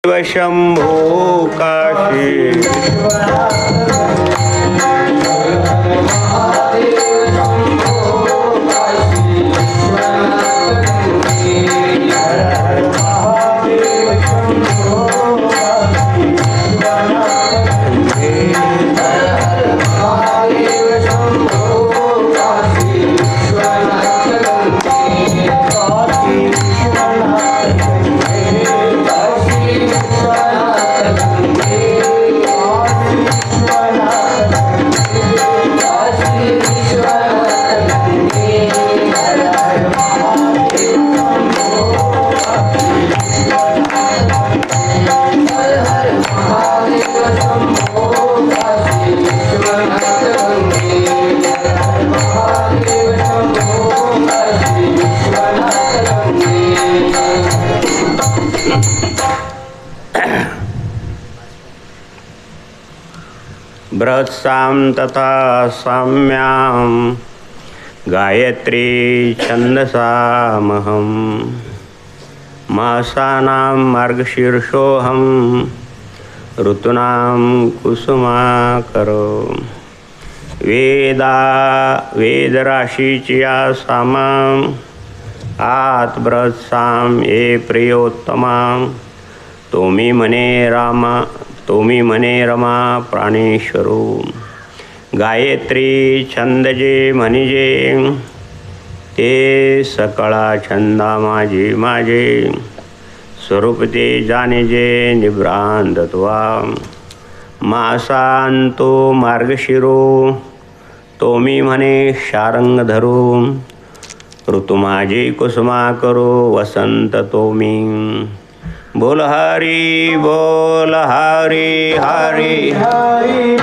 शंभो काशी बृहत्सां तथा साम्यां गायत्री छन्दसामहं मासानां मार्गशीर्षोऽहं ऋतूनां कुसुमाकरो वेदराशीच्या सामां आत बृहत्सां ये प्रियोत्तमां तुम्ही म्हणे रमा प्राणेश्वरो गायत्री छंद जे म्हणजे ते सकळा छंदा माझे स्वरूप ते जाणे जे निभ्रांतत्वा मासांतो मार्गशिरो तुम्ही म्हणे शारंग धरू ऋतू माझे कुसुमा करो वसंत तुम्ही बोल हरी बोल हरी हरी हरी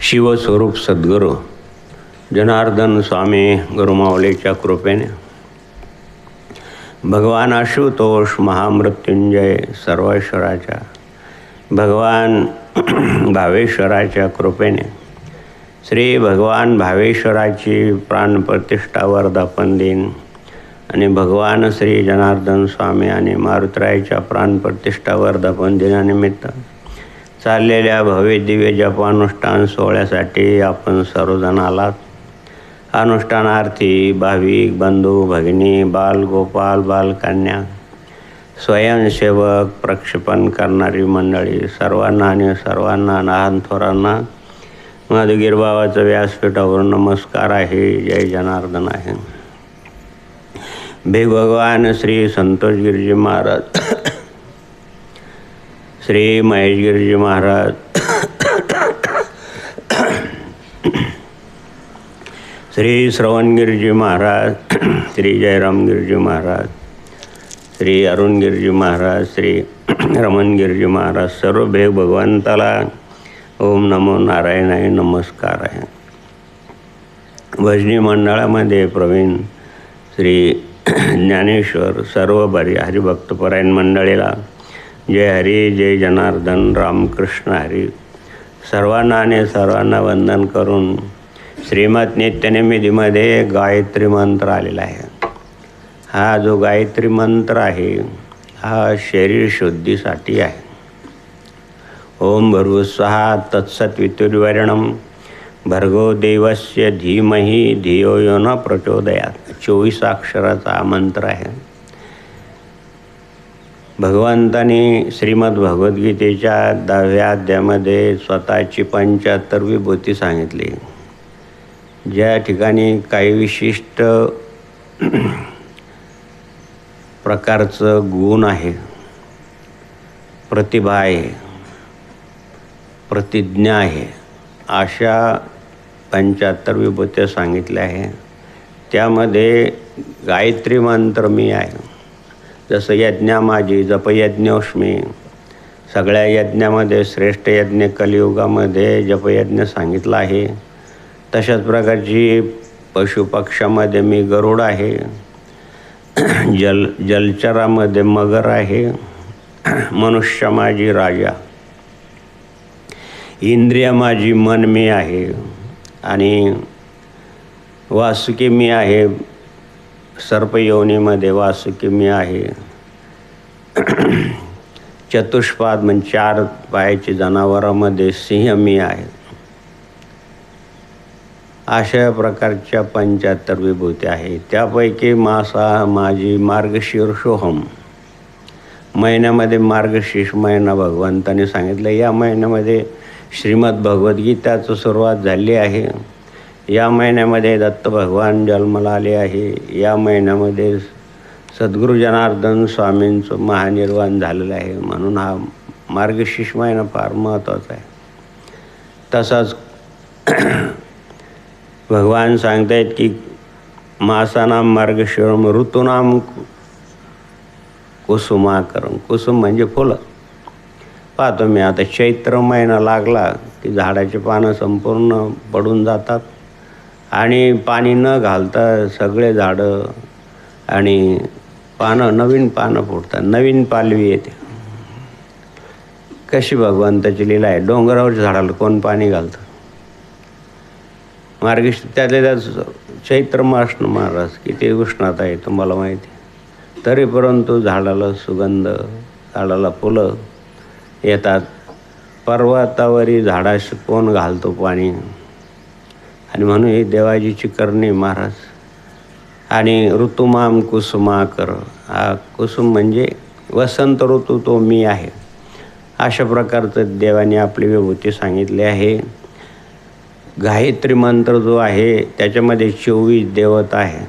शिवस्वरूप सद्गुरू जनार्दन स्वामी गुरुमाऊलीच्या कृपेने भगवान आशुतोष महामृत्युंजय सर्वेश्वराच्या भगवान भावेश्वराच्या कृपेने श्री भगवान भावेश्वराची प्राणप्रतिष्ठा वर्धापन दिन आणि भगवान श्री जनार्दन स्वामी आणि मारुतरायाच्या प्राणप्रतिष्ठा वर्धापन दिनानिमित्त चाललेल्या भव्य दिव्य जपानुष्ठान सोहळ्यासाठी आपण सर्वजण आलात. अनुष्ठानार्थी भाविक बंधू भगिनी बाल गोपाल बालकन्या स्वयंसेवक प्रक्षेपण करणारी मंडळी सर्वांना लहान थोरांना मधुगीर बाबाचं व्यासपीठावरून नमस्कार आहे. जय जनार्दन आहे. भगवान श्री संतोष गिरजी महाराज श्री महेश गिरजी महाराज श्री श्रवण गिरजी महाराज श्री जयराम गिरजी महाराज श्री अरुण गिरजी महाराज श्री रमण गिरजी महाराज सर्व भगवंताला ओम नमो नारायणाय नमस्कार आहे. भजनी मंडळामध्ये प्रवीण श्री ज्ञानेश्वर सर्व हरिभक्तपरायण मंडळीला जय हरी जय जनार्दन रामकृष्ण हरी. सर्वांना वंदन करून श्रीमद नित्यनिमितीमध्ये गायत्री मंत्र आलेला आहे. हा जो गायत्री मंत्र आहे हा शरीर शुद्धीसाठी आहे. ओम भूर्भुवस्सुवः तत्सवितुर्वरेण्यं भर्गो देवस्य धीमहि धियो यो न प्रचोदयात्. 24 अक्षराचा हा मंत्र आहे. भगवंतांनी श्रीमद भगवद्गीतेच्या 10व्या अध्यायामध्ये स्वतःची 75 विभूती सांगितली. ज्या ठिकाणी काही विशिष्ट प्रकारचं गुण आहे, प्रतिभा आहे, प्रतिज्ञा आहे, अशा 75 विभूत्या सांगितल्या आहे. त्यामध्ये गायत्री मंत्र मी आहे. जसं यज्ञा माझी जपयज्ञोष्मी, सगळ्या यज्ञामध्ये श्रेष्ठ यज्ञ कलियुगामध्ये जपयज्ञ सांगितला आहे. तशाच प्रकारची पशुपक्षामध्ये मी गरुड आहे, जलचरामध्ये मगर आहे, मनुष्य माझी राजा, इंद्रिय माझी मन मी आहे, आणि वासुकी मी आहे, सर्पयोनीमध्ये वासुकी मी आहे. चतुष्पाद म्हणजे 4 पायाची जनावरांमध्ये सिंह मी आहे. अशा प्रकारच्या 75 विभूती आहे. त्यापैकी मासा माझी मार्गशीर्षोहम, महिन्यामध्ये मार्गशीर्ष महिना भगवंताने सांगितलं. या महिन्यामध्ये श्रीमद भगवद्गीताचं सुरुवात झाली आहे. या महिन्यामध्ये दत्त भगवान जन्माला आले आहे. या महिन्यामध्ये सद्गुरू जनार्दन स्वामींचं महानिर्वाण झालेलं आहे. म्हणून हा मार्गशीर्ष महिना फार महत्त्वाचा आहे. तसाच भगवान सांगतायत की मासानाम मार्गशीर्षम ऋतूनाम कुसुमाकरम. कुसुम म्हणजे फुलं. पाहतो मी आता चैत्र महिना लागला की झाडाची पानं संपूर्ण पडून जातात आणि पाणी न घालता सगळे झाडं आणि नवीन पानं फुटतात, नवीन पालवी येते. कशी भगवंताची लीला आहे. डोंगरावरच्या झाडाला कोण पाणी घालतं? मार्गशीर्ष त्यातल्या त्यात चैत्र मास महाराज किती उष्णता आहे तुम्हाला माहिती. तरी परंतु झाडाला सुगंध, झाडाला फुलं येतात. पर्वतावरी झाडास कोण घालतो पाणी? आणि म्हणून ही देवाजीची करणी महाराज. आणि ऋतुमाम कुसुमाकर, हा कुसुम म्हणजे वसंत ऋतू तो मी आहे. अशा प्रकारचं देवाने आपली विभूती सांगितली आहे. गायत्री मंत्र जो आहे त्याच्यामध्ये 24 देवता आहे.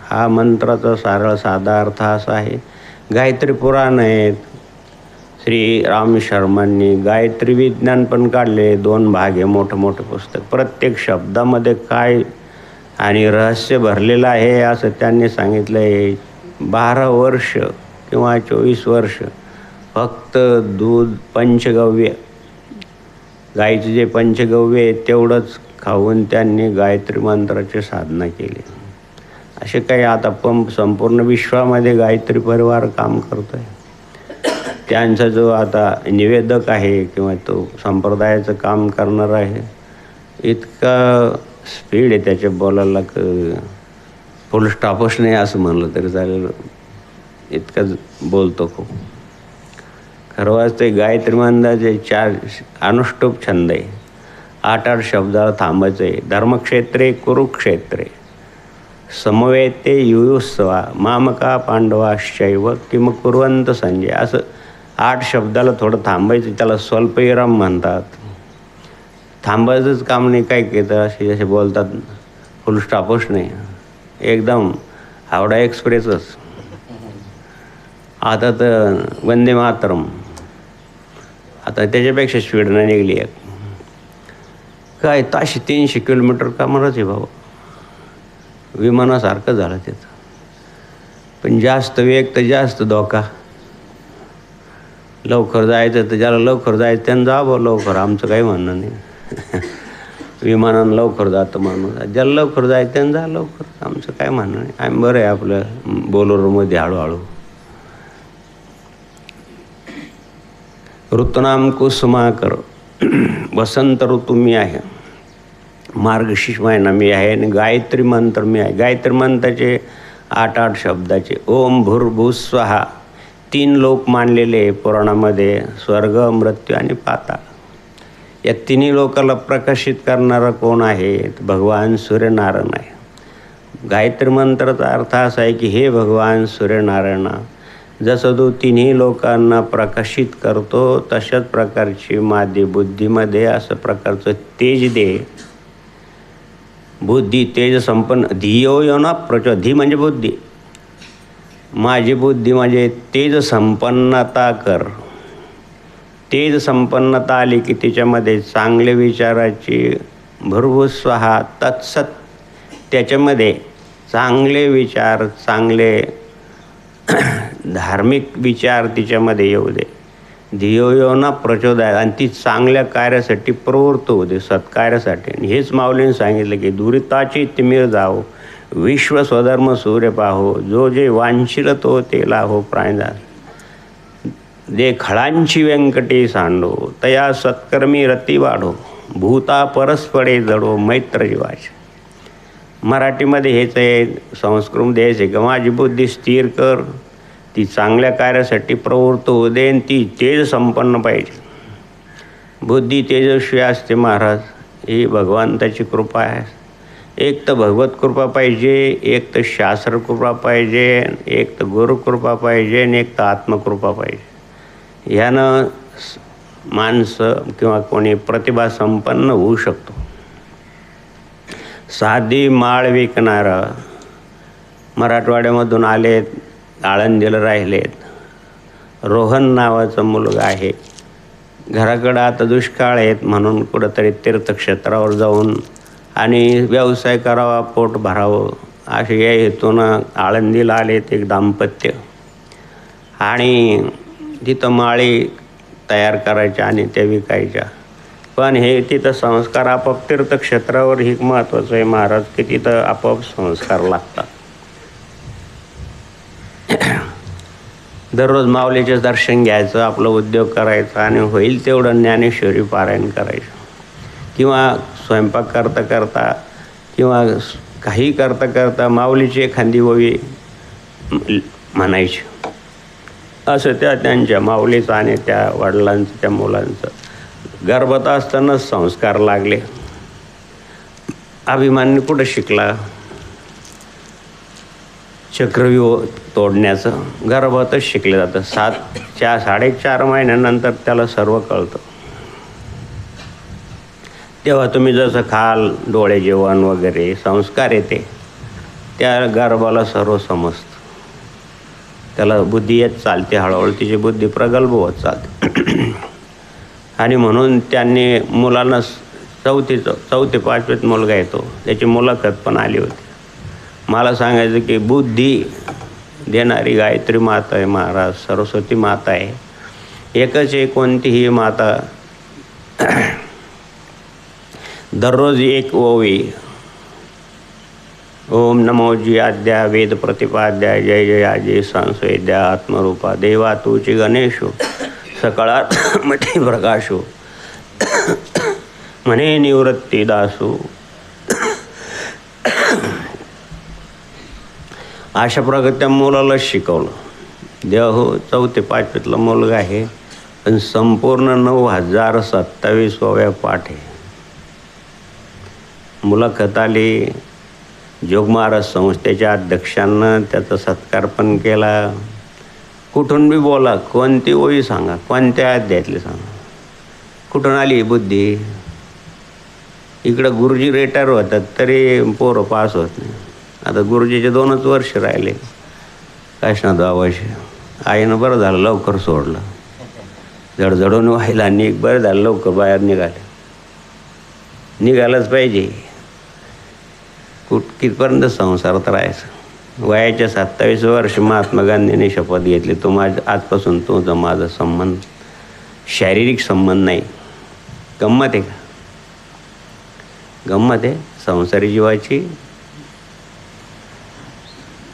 हा मंत्राचा सरळ साधा अर्थ असा आहे. गायत्री पुराण आहेत. श्री राम शर्मांनी गायत्री विज्ञान पण काढले. 2 भाग आहे, मोठं मोठं पुस्तक. प्रत्येक शब्दामध्ये काय आणि रहस्य भरलेलं आहे असं त्यांनी सांगितलं आहे. 12 वर्ष किंवा 24 वर्ष फक्त दूध, पंचगव्य, गाईचं जे पंचगव्य आहे तेवढंच खाऊन त्यांनी गायत्री मंत्राची साधना केली. असे काही आता संपूर्ण विश्वामध्ये गायत्री परिवार काम करतो आहे. त्यांचा जो आता निवेदक आहे किंवा तो संप्रदायाचं काम करणार आहे, इतका स्पीड आहे त्याच्या बोलायला, फुल स्टॉपच नाही असं म्हणलं तरी चालेल, इतकं बोलतो खूप. खरं वाचते गायत्री मंत्राचे 4 अनुष्टुप छंद आहे. 8 शब्दाला थांबायचं आहे. धर्मक्षेत्रे कुरुक्षेत्रे समवेते युयुत्सवा मामका पांडवाश्चैव किम कुर्वन्त संजय. असं 8 शब्दाला थोडं थांबायचं, त्याला स्वल्पविराम म्हणतात. थांबायचंच काम नाही. काय केलं असे जसे बोलतात, फुल स्टॉपच नाही, एकदम हावडा एक्सप्रेसच. आता तर वंदे मातरम, आता त्याच्यापेक्षा स्पीडनं निघली आहे. काय ताशी 300 किलोमीटर का म्हणत आहे बाबा, विमानासारखं झालं त्याचं. पण जास्त वेग तर जास्त धोका. लवकर जायचं तर ज्याला लवकर जायचं त्यानं जावं लवकर, आमचं काही म्हणणं नाही. विमानानं लवकर जातं माणूस, ज्याला लवकर जायचं त्यानं जा लवकर, आमचं काय म्हणणं नाही. आम्ही बरं आहे आपलं बोलोरोमध्ये हळूहळू. ऋतुनाम कुसुमाकर, वसंत ऋतू मी आहे. मार्गशीर्ष महिना मी आहे. आणि गायत्री मंत्र मी आहे. गायत्री मंत्राचे 8 शब्दाचे ओम भूर्भुवस्सुवः 3 लोक मानलेले पुराणामध्ये, स्वर्ग, मृत्यू आणि पाताळ. या तिन्ही लोकाला प्रकाशित करणारा कोण आहे? भगवान सूर्यनारायण आहे. गायत्री मंत्राचा अर्थ असा आहे की हे भगवान सूर्यनारायणा, जसं तू तिन्ही लोकांना प्रकाशित करतो तशाच प्रकारची माझी बुद्धीमध्ये असं प्रकारचं तेज दे. बुद्धी तेज संपन्न धियो यो न प्रचोद. धी म्हणजे बुद्धी. माझी बुद्धी म्हणजे तेज संपन्नता कर. तेज संपन्नता आली की तिच्यामध्ये चांगले विचाराची भरभुस्वाहा तत्सत. त्याच्यामध्ये चांगले विचार, चांगले धार्मिक विचार तिच्यामध्ये येऊ दे. धियो यो न प्रचोदयात. आणि ती चांगल्या कार्यासाठी प्रवृत्त होऊ दे, सत्कार्यासाठी. आणि हेच माऊलीने सांगितलं की दुरिताची तिमिर जाओ, विश्व स्वधर्म सूर्य पाहो, जो जे वांछिल तो ते लाहो प्राणदा. दे खळांची व्यंकटी सांडो, तया सत्कर्मी रती वाढो, भूता परस्परे जडो मैत्र जीवाचे. मराठीमध्ये हेच आहे. संस्कृतमध्ये हेच आहे की माझी बुद्धी स्थिर कर, ती चांगल्या कार्यासाठी प्रवृत्त होऊ दे आणि ती तेज संपन्न पाहिजे. बुद्धी तेजस्वी असते महाराज. ही भगवंताची कृपा आहे. एक तर भगवत कृपा पाहिजे, एक तर शास्त्र कृपा पाहिजे, एक तर गुरुकृपा पाहिजे आणि एक तर आत्मकृपा पाहिजे. ह्यानं माणसं किंवा कोणी प्रतिभा संपन्न होऊ शकतो. साधी माळ विकणारा मराठवाड्यामधून आलेत, आळंदीला राहिलेत. रोहन नावाचा मुलगा आहे. घराकडं आता दुष्काळ आहेत म्हणून कुठंतरी तीर्थक्षेत्रावर जाऊन आणि व्यवसाय करावा, पोट भरावं असे या हेतून आळंदीला आलेत एक दाम्पत्य. आणि तिथं माळी तयार करायच्या आणि त्या विकायच्या. पण हे तिथं संस्कार आपोआप तीर्थक्षेत्रावर ही महत्त्वाचं आहे महाराज की तिथं आपोआप संस्कार लागतात. दररोज माऊलीचे दर्शन घ्यायचं, आपलं उद्योग करायचा आणि होईल तेवढं ज्ञानेश्वरी पारायण करायचं. किंवा स्वयंपाक करता करता किंवा काही करता करता माऊलीची एखादी ओवी म्हणायची. असं त्यांच्या माऊलीचं आणि त्या वडिलांचं, त्या मुलांचं गर्भात असतानाच संस्कार लागले. अभिमानी कुठं शिकला? चक्रव्यूह तोडण्याचं गर्भातच शिकले जातं. 4.5 महिन्यानंतर त्याला सर्व कळतं. तेव्हा तुम्ही जसं खाल, डोळे जेवण वगैरे संस्कार येते, त्या गर्भाला सर्व समजतं. त्याला बुद्धी येत चालते. हळूहळू तिची बुद्धी प्रगल्भ होत चालते. आणि म्हणून त्यांनी मुलांना 4थे-5वीत मुलगा येतो, त्याची मुलाखत पण आली होती. मला सांगायचं की बुद्धी देणारी गायत्री माता आहे महाराज, सरस्वती माता आहे. एकच आहे, कोणतीही माता दररोज एक ओवी. ओम नमो जी आद्या वेद प्रतिपाद्या, जय जय आजी संस्वेद्या आत्मरूपा, देवा तूची गणेशो सकाळात मठी प्रकाशो, म्हणे निवृत्ती दासो. अशा प्रकारे त्या मुलाला शिकवलं. देव 4थे-5वीतला मुलगा आहे, पण संपूर्ण 9027 ओव्या पाठ आहे. मुलाखत आली. जोग महाराज संस्थेच्या अध्यक्षांना त्याचा सत्कार पण केला. कुठून बी बोला, कोणती ओवी सांगा, कोणत्या अध्यायातली सांगा, कुठून आली बुद्धी. इकडं गुरुजी रिटायर होतात तरी पोरं पास होत नाही. आता गुरुजीचे 2च वर्ष राहिले. काशनाथ बाबाचे आईनं बरं झालं लवकर सोडलं. जडजडून व्हायला आणि बरं झालं लवकर बाहेर निघालंच पाहिजे. कितपर्यंत संसारात राहायचं. वयाच्या 27 वर्ष महात्मा गांधींनी शपथ घेतली, तो आजपासून तुझा माझा संबंध शारीरिक संबंध नाही. गंमत आहे का? गंमत आहे संसारी जीवाची.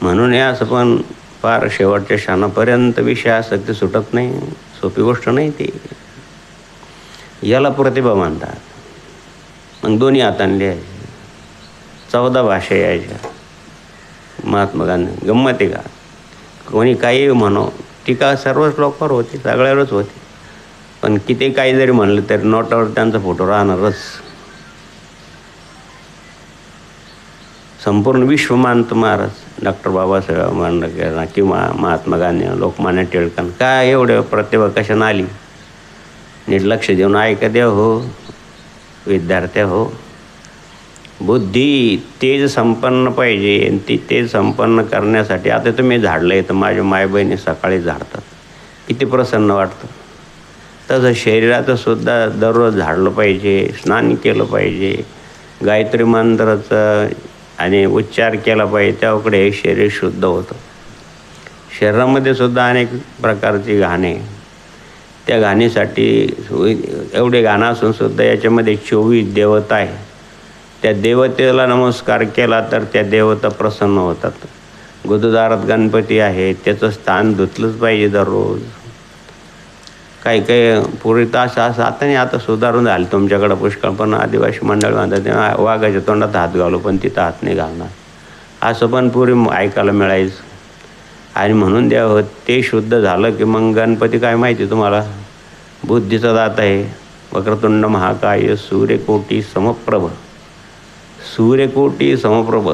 म्हणून या असं पण फार शेवटच्या क्षणापर्यंत विषय आसक्ती सुटत नाही. सोपी गोष्ट नाही ती. याला प्रतिभा मानतात. मग दोन्ही हाताने लिहायचे, 14 भाषा यायच्या. महात्मा गांधी गंमत आहे का? कोणी काही म्हणो, टीका सर्वच लोकांवर होती, सगळ्यावरच होती. पण किती काही जरी म्हणलं तरी नोटावर त्यांचा फोटो राहणारच. संपूर्ण विश्व मानतं महाराज डॉक्टर बाबासाहेब आंबेडकर किंवा महात्मा गांधी, लोकमान्य टिळकांना. काय एवढं प्रतिभा कशानं आली? नीट लक्ष देऊन ऐका द्या हो विद्यार्थ्या हो. बुद्धी तेज संपन्न पाहिजे. आणि ती तेज संपन्न करण्यासाठी आता तुम्ही झाडलं तर माझ्या मायबहिणी सकाळी झाडतात, किती प्रसन्न वाटतं. तसं शरीराचं सुद्धा दररोज झाडलं पाहिजे, स्नान केलं पाहिजे, गायत्री मंत्राचं आणि उच्चार केला पाहिजे, त्याकडे हे शरीर शुद्ध होतं. शरीरामध्ये सुद्धा अनेक प्रकारची घाणे, त्या घाणीसाठी एवढे घाण असून सुद्धा याच्यामध्ये 24 देवता आहे. त्या देवतेला नमस्कार केला तर त्या देवता प्रसन्न होतात. गुरुद्वारात गणपती आहे, त्याचं स्थान धुतलंच पाहिजे दररोज. काही काही पूर्वी तर असं आता सुधारून झालं तुमच्याकडं पुष्कळ, पण आदिवासी मंडळ म्हणतात वाघाच्या तोंडात हात घालू पण तिथं हात नाही घालणार, असं पण पूर्वी ऐकायला मिळायचं. आणि म्हणून द्यावं ते शुद्ध झालं की मग गणपती काय माहिती तुम्हाला, बुद्धीचा दाता आहे. वक्रतुंड महाकाय सूर्यकोटी समप्रभ, सूर्यकोटी समप्रभ.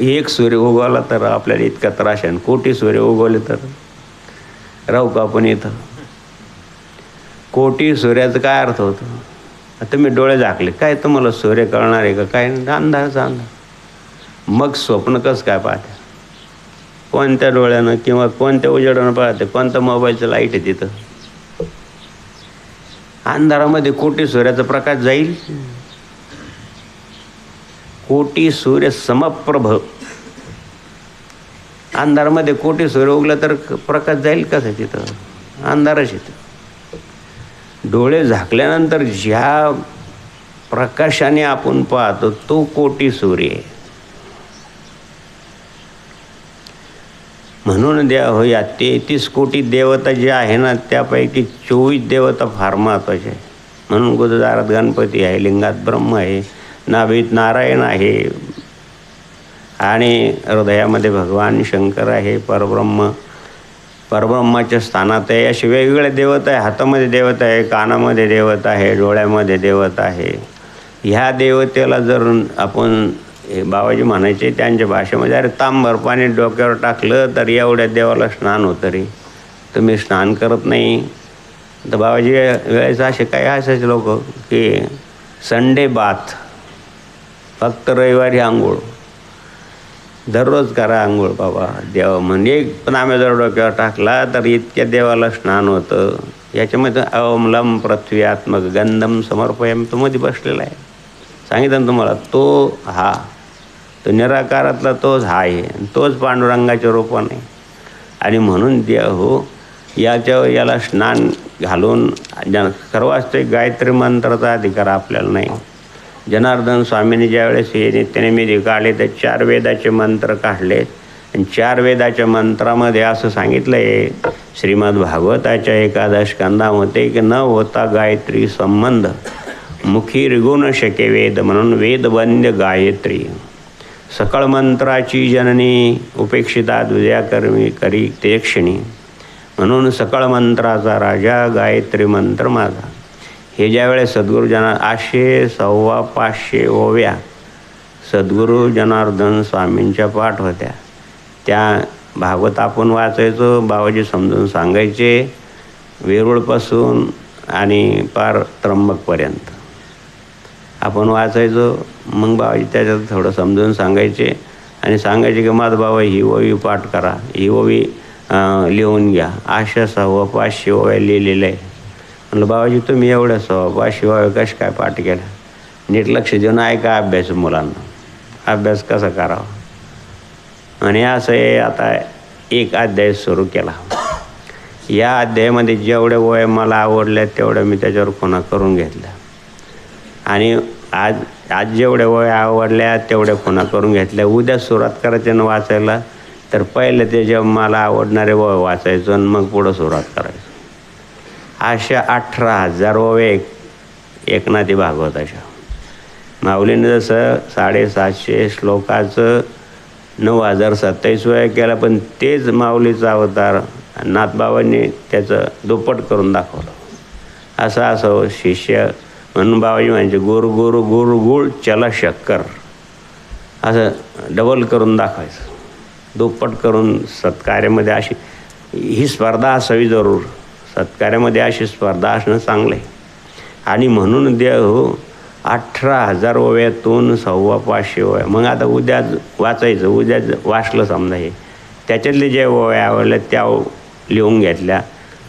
एक सूर्य उगवला तर आपल्याला इतका त्रास आहे, कोटी सूर्य उगवले तर राहू का आपण इथं. कोटी सूर्याचं काय अर्थ होतं? आता मी डोळे झाकले काय तुम्हाला सूर्य कळणार आहे का? काय अंधारचा अंधार. मग स्वप्न कसं काय पाहते? कोणत्या डोळ्यानं किंवा कोणत्या उजेडानं पाहते? कोणतं मोबाईलचं लाईट आहे तिथं? अंधारामध्ये कोटी सूर्याचा प्रकाश जाईल? कोटी सूर्य समप्रभ. अंधारामध्ये कोटी सूर्य उगला तर प्रकाश जाईल कसं तिथं? अंधारच येतं. डोळे झाकल्यानंतर ज्या प्रकाशाने आपण पाहतो तो कोटी सूर्य आहे. म्हणून द्या हो या 33 कोटी देवता जे आहे ना त्यापैकी 24 देवता फार महत्त्वाचे आहे. म्हणून गुरुद्वारात गणपती आहे, लिंगात ब्रह्म आहे, नाभीत नारायण आहे आणि हृदयामध्ये भगवान शंकर आहे, परब्रह्माच्या स्थानात आहे. असे वेगवेगळे देवता आहे. हातामध्ये देवता आहे, कानामध्ये देवता आहे, डोळ्यामध्ये देवता आहे. ह्या देवतेला जर आपण बाबाजी म्हणायचे त्यांच्या भाषेमध्ये, अरे तांबर पाणी डोक्यावर टाकलं तर एवढ्या देवाला स्नान होतं रे, तुम्ही स्नान करत नाही. तर बाबाजी वेळेस असे काही असायचे लोक की संडे बाथ, फक्त रविवारी आंघोळ, दररोज करा आंघोळ बाबा देवा. म्हणजे पण आम्ही जर डोक्यावर टाकला तर इतक्या देवाला स्नान होतं. याच्यामध्ये अवमलम पृथ्वीआत्मक गंधम समर्पयम तो मध्ये बसलेला आहे. सांगितलं ना तुम्हाला, तो हा तो निराकारातला तोच हा आहे, तोच पांडुरंगाच्या रूपाने. आणि म्हणून द्या हो याला स्नान घालून सर्वास्तिक गायत्री मंत्राचा अधिकार आपल्याला नाही. जनार्दन स्वामींनी ज्यावेळेस हे नित्यनिमित्त काढले तर 4 वेदाचे मंत्र काढले. आणि 4 वेदाच्या मंत्रामध्ये असं सांगितलं आहे श्रीमद भागवताच्या 11 स्कंदामध्ये की न होता गायत्री संबंध मुखी ऋगुण शके वेद, म्हणून वेदवंद्य गायत्री सकळ मंत्राची जननी उपेक्षिता द्विजयाकर्मी करी ते क्षणी. म्हणून सकळ मंत्राचा राजा गायत्री मंत्र माझा. हे ज्यावेळेस सद्गुरू 500 ओव्या सद्गुरू जनार्दन स्वामींच्या पाठ होत्या, त्या भागवत आपण वाचायचो. बाबाजी समजून सांगायचे वेरूळपासून आणि पार त्र्यंबकपर्यंत आपण वाचायचो. मग बाबाजी त्याच्यात थोडं समजून सांगायचे आणि सांगायचे की माझं बाबा ही ओवी पाठ करा, ही ओवी लिहून घ्या. अशा 500 ओव्या लिहिलेल्या आहे. म्हणलं बाबाजी तुम्ही एवढ्या 500 ओव्या कशा काय पाठ केल्या? नीट लक्ष देऊन ऐका अभ्यास मुलांना, अभ्यास कसा करावा. आणि असं आहे. आता एक अध्याय सुरू केला. या अध्यायामध्ये जेवढ्या ओव्या मला आवडल्या तेवढ्या मी त्याच्यावर खुणा करून घेतल्या. आणि आज जेवढ्या ओव्या आवडल्या तेवढ्या खुणा करून घेतल्या. उद्या सुरुवात करायची ना वाचायला तर पहिले ते जेव्हा मला आवडणारे ओव्या वाचायचो आणि मग पुढं सुरुवात करायचो. अशा 18,000 ओव्या एकनाथी भागवताच्या. माऊलीने जसं 750 श्लोकाचं 9,027 वया केला, पण तेच माऊलीचा अवतार नाथबाबांनी त्याचं दुप्पट करून दाखवलं. असं शिष्य म्हणून बाबाजी म्हणजे गुरु गुरु गुरु गुळ चला शक्कर, असं डबल करून दाखवायचं, दुप्पट करून. सत्कार्यामध्ये अशी ही स्पर्धा असावी जरूर, सत्कार्यामध्ये अशी स्पर्धा असणं चांगलं आहे. आणि म्हणून देव 18,000 ओव्यातून 550 ओव्या. मग आता उद्या वाचायचं, उद्या वाचलं समजा हे, त्याच्यातले जे ओव्या आवडल्या त्या लिहून घेतल्या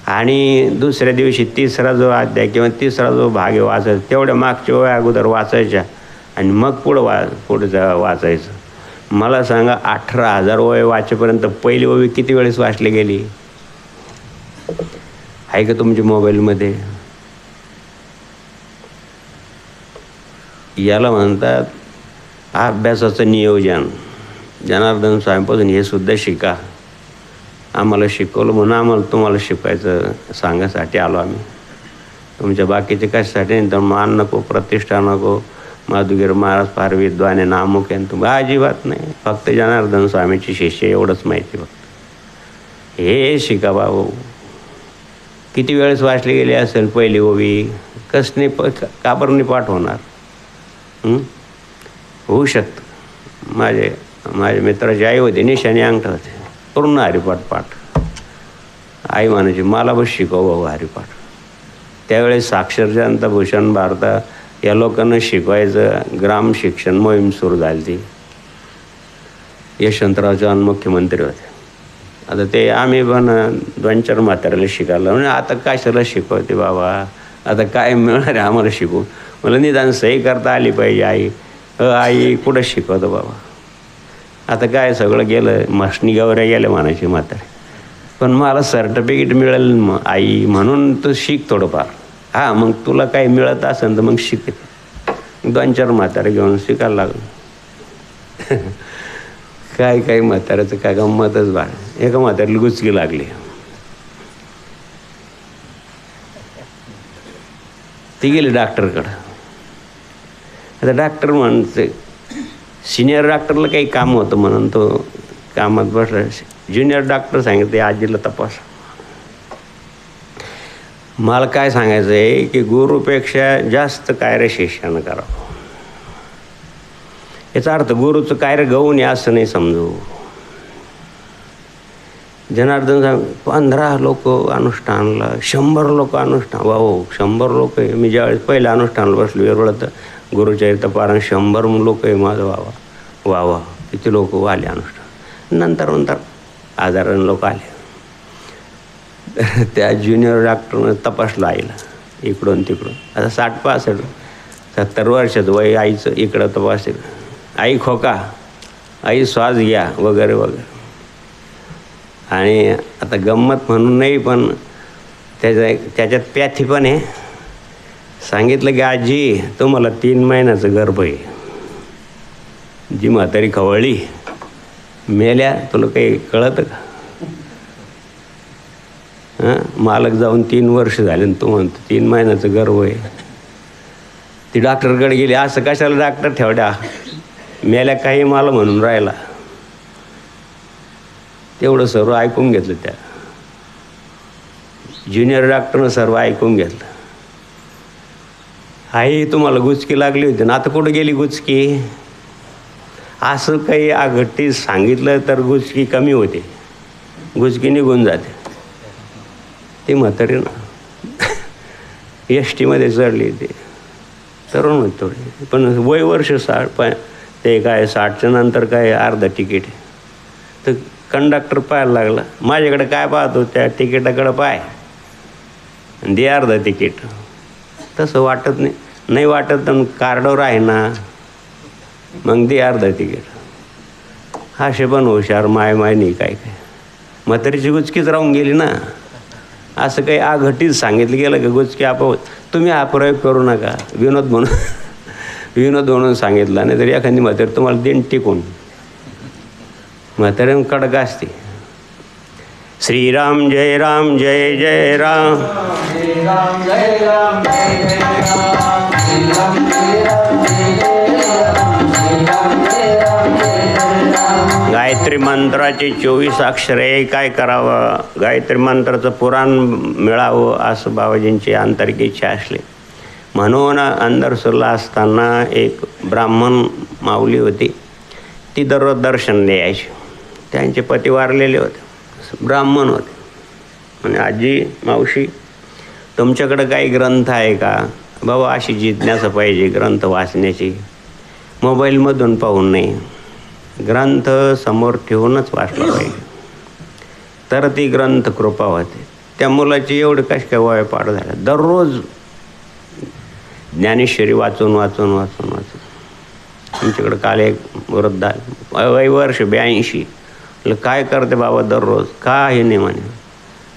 आणि दुसऱ्या दिवशी तिसरा जो अध्याय किंवा तिसरा जो भाग आहे वाचायचा, तेवढ्या मागच्या ओव्या अगोदर वाचायच्या आणि मग पुढं वाचायचं. मला सांगा 18,000 ओव्या वाचेपर्यंत पहिली ओवी किती वेळेस वाचली गेली आहे का तुमच्या मोबाईलमध्ये? याला म्हणतात अभ्यासाचं नियोजन. जनार्दन स्वामीपासून हे सुद्धा शिका. आम्हाला शिकवलं म्हणून आम्हाला तुम्हाला शिकवायचं सांगायसाठी आलो आम्ही. तुमच्या बाकीचे कशासाठी नाही तर मान नको, प्रतिष्ठा नको, माधुगिर महाराज फार विद्वान आहे, नामुक आहे, तुम्हाला अजिबात नाही. फक्त जनार्दन स्वामीची शिष्य एवढंच माहिती. फक्त हे शिका भाऊ. किती वेळेस वाचली गेली असेल पहिली ओवी? कसने काबरने पाठ होणार? होऊ शकतं. माझ्या मित्राची आई होती, निशाणी अंगठा होते, पूर्ण हरिपाठ पाठ. आई म्हणायची मला बस शिकव भाऊ हरिपाठ. त्यावेळेस साक्षर जनता भूषण भारता या लोकांना शिकवायचं ग्राम शिक्षण मोहीम सुरू झाली. ती यशवंतराव चव्हाण मुख्यमंत्री होते. आता ते आम्ही पण 2-4 म्हाताऱ्याला शिकायला म्हणजे आता कशाला शिकवते बाबा, आता काय मिळणार आहे आम्हाला शिकून? मला निदान सही करता आली पाहिजे. आई कुठं शिकवतं बाबा? आता काय सगळं गेलं, मशनी गवऱ्या गेल्या म्हणायची म्हातारे. पण मला सर्टिफिकेट मिळेल मग आई म्हणून तू शिक थोडंफार. हां, मग तुला काही मिळत असेल तर मग शिक. 2-4 म्हातारे घेऊन शिकायला लागलं. काय म्हाताऱ्याचं काय गंमतच बाळ. एका म्हाताऱ्याला गुचकी लागली. ती गेली डॉक्टरकडं. आता डॉक्टर म्हणते, सिनियर डॉक्टरला काही काम होतं म्हणून तो कामात बसला. ज्युनियर डॉक्टर सांगितले आजीला तपास. मला काय सांगायचं आहे की गुरुपेक्षा जास्त कार्य शिष्यानं करावं. याचा अर्थ गुरुचं कार्य गौण आहे असं नाही समजू. जनार्दन साहेब 15 लोक अनुष्ठानला, 100 लोक अनुष्ठान. हो 100 लोक आहे. मी ज्यावेळेस पहिल्या अनुष्ठानाला बसलो वेरवळत गुरुचरित्र पारायण 100 लोक आहे माझं. वा किती लोक आले अनुष्ठान. नंतर हजारांनी लोक आले. त्या ज्युनियर डॉक्टरनं तपासलं आईला इकडून तिकडून. आता 60-65 70 वर्षाचं वय आईचं. इकडं तपासेल, आई खोका, आई श्वास घ्या वगैरे वगैरे. आणि आता गंमत म्हणून नाही पण त्याच्यात पॅथी पण आहे. सांगितलं की आजी तुम्हाला 3 महिन्याचं गर्भ आहे. जी म्हातारी खवळली, मेल्या, तुला काही कळतं का? मालक जाऊन 3 वर्ष झाले आणि तू म्हणतो 3 महिन्याचं गर्भ आहे. ती डॉक्टरकडे गेली. असं कशाला डॉक्टर ठेवड्या, मेल्या काही मला म्हणून राहिला. तेवढं सर्व ऐकून घेतलं. त्या ज्युनियर डॉक्टरनं सर्व ऐकून घेतलं. आई तुम्हाला गुचकी लागली होती ना, आता कुठं गेली गुचकी? असं काही आघट्टी सांगितलं तर गुचकी कमी होते, गुचकी निघून जाते. ती म्हातारी ना STमध्ये चढली. ते तरुण होते थोडी, पण वय वर्ष 60. ते काय 60च्या नंतर काय अर्धा तिकीट. तर कंडक्टर पाहायला लागला, माझ्याकडे काय पाहतो त्या तिकीटाकडं पाय आणि दे अर्धा तिकीट. तसं वाटत नाही वाटत तर कार्डवर आहे ना, मग दे अर्धा तिकीट. असे पण हुशार माय नाही काय म्हातारीची गुचकीच राहून गेली ना. असं काही आघटीत सांगितलं गेलं का गुचकी आपोआप. तुम्ही हा प्रयोग करू नका, विनोद म्हणून सांगितला. नाही तरी एखादी म्हातारी तुम्हाला देण टिकून. म्हातारी कडक असते. श्रीराम जय राम जय जय राम. मंत्राचे 24 अक्षरे काय करावं, गायत्री मंत्राचं पुराण मिळावं असं बाबाजींची आंतरिक इच्छा असली. म्हणून अंदरसूरला असताना एक ब्राह्मण माऊली होती, ती दररोज दर्शन द्यायची. त्यांचे पती वारलेले होते, ब्राह्मण होते. म्हणजे आजी, मावशी, तुमच्याकडं काही ग्रंथ आहे का? बाबा अशी जिज्ञासा पाहिजे ग्रंथ वाचण्याची, मोबाईलमधून पाहून नाही, ग्रंथ समोर ठेवूनच वाचला पाहिजे, तर ती ग्रंथ कृपा होते. त्या मुलाची एवढं कश काय वय पाठ झालं, दररोज ज्ञानेश्वरी वाचून वाचून वाचून वाचून. आमच्याकडं काल एक वृद्ध वय वर्ष 82, काय करते बाबा दररोज? काही नाही म्हणे,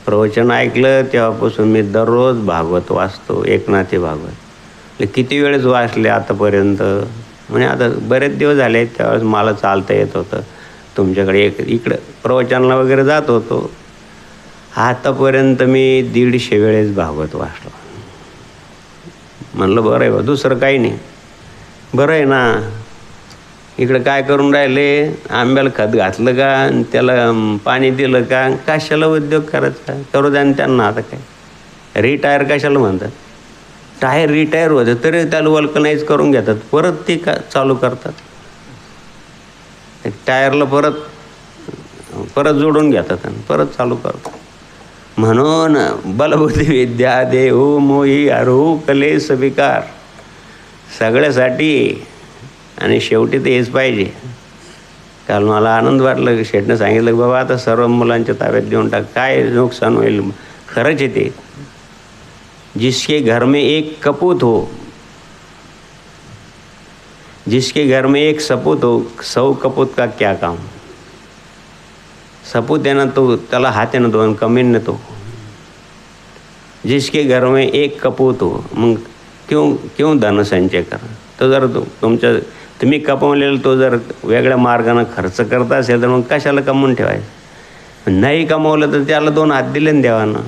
प्रवचन ऐकलं तेव्हापासून मी दररोज भागवत वाचतो, एकनाथी भागवत. किती वेळेस वाचले आतापर्यंत? म्हणजे आता बरेच दिवस झाले, त्यावेळेस मला चालता येत होतं, तुमच्याकडे इकडं प्रवचनाला वगैरे जात होतो. आतापर्यंत मी 150 वेळेस भागवत वाचलो. म्हणलं बरं आहे बा, दुसरं काही नाही, बरं आहे ना. इकडं काय करून राहिले, आंब्याला खत घातलं का, त्याला पाणी दिलं का, कशाला उद्योग करायचा, करू द्या त्यांना. आता काय रिटायर कशाला म्हणतात, टायर रिटायर होतं तरी त्याला वल्कनाईज करून घेतात, परत ते का चालू करतात, टायरला परत जोडून घेतात आणि परत चालू करतात. म्हणून बलबुद्धी विद्या देहू मोही अरू कलेस विकार, सगळ्यासाठी. आणि शेवटी ते हेच पाहिजे. काल मला आनंद वाटला की शेठनं सांगितलं की बाबा आता सर्व मुलांच्या ताब्यात देऊन टाक, काय नुकसान होईल. खरंच आहे ते. जिसके घर में एक कपूत हो, जिसके घर में एक सपूत हो, 100 कपूत का क्या काम. सपूत आहे ना तो, त्याला हात आहे ना दोन, कमीन न तो. जिसके घर में एक कपूत हो, मग क्यों धन संचय करा. तो जर तुम्ही कपवलेलं तो जर वेगळ्या मार्गानं खर्च करता असेल तर मग कशाला कमवून ठेवायचं. नाही कमवलं तर त्याला 2 हात दिले ना देवानं,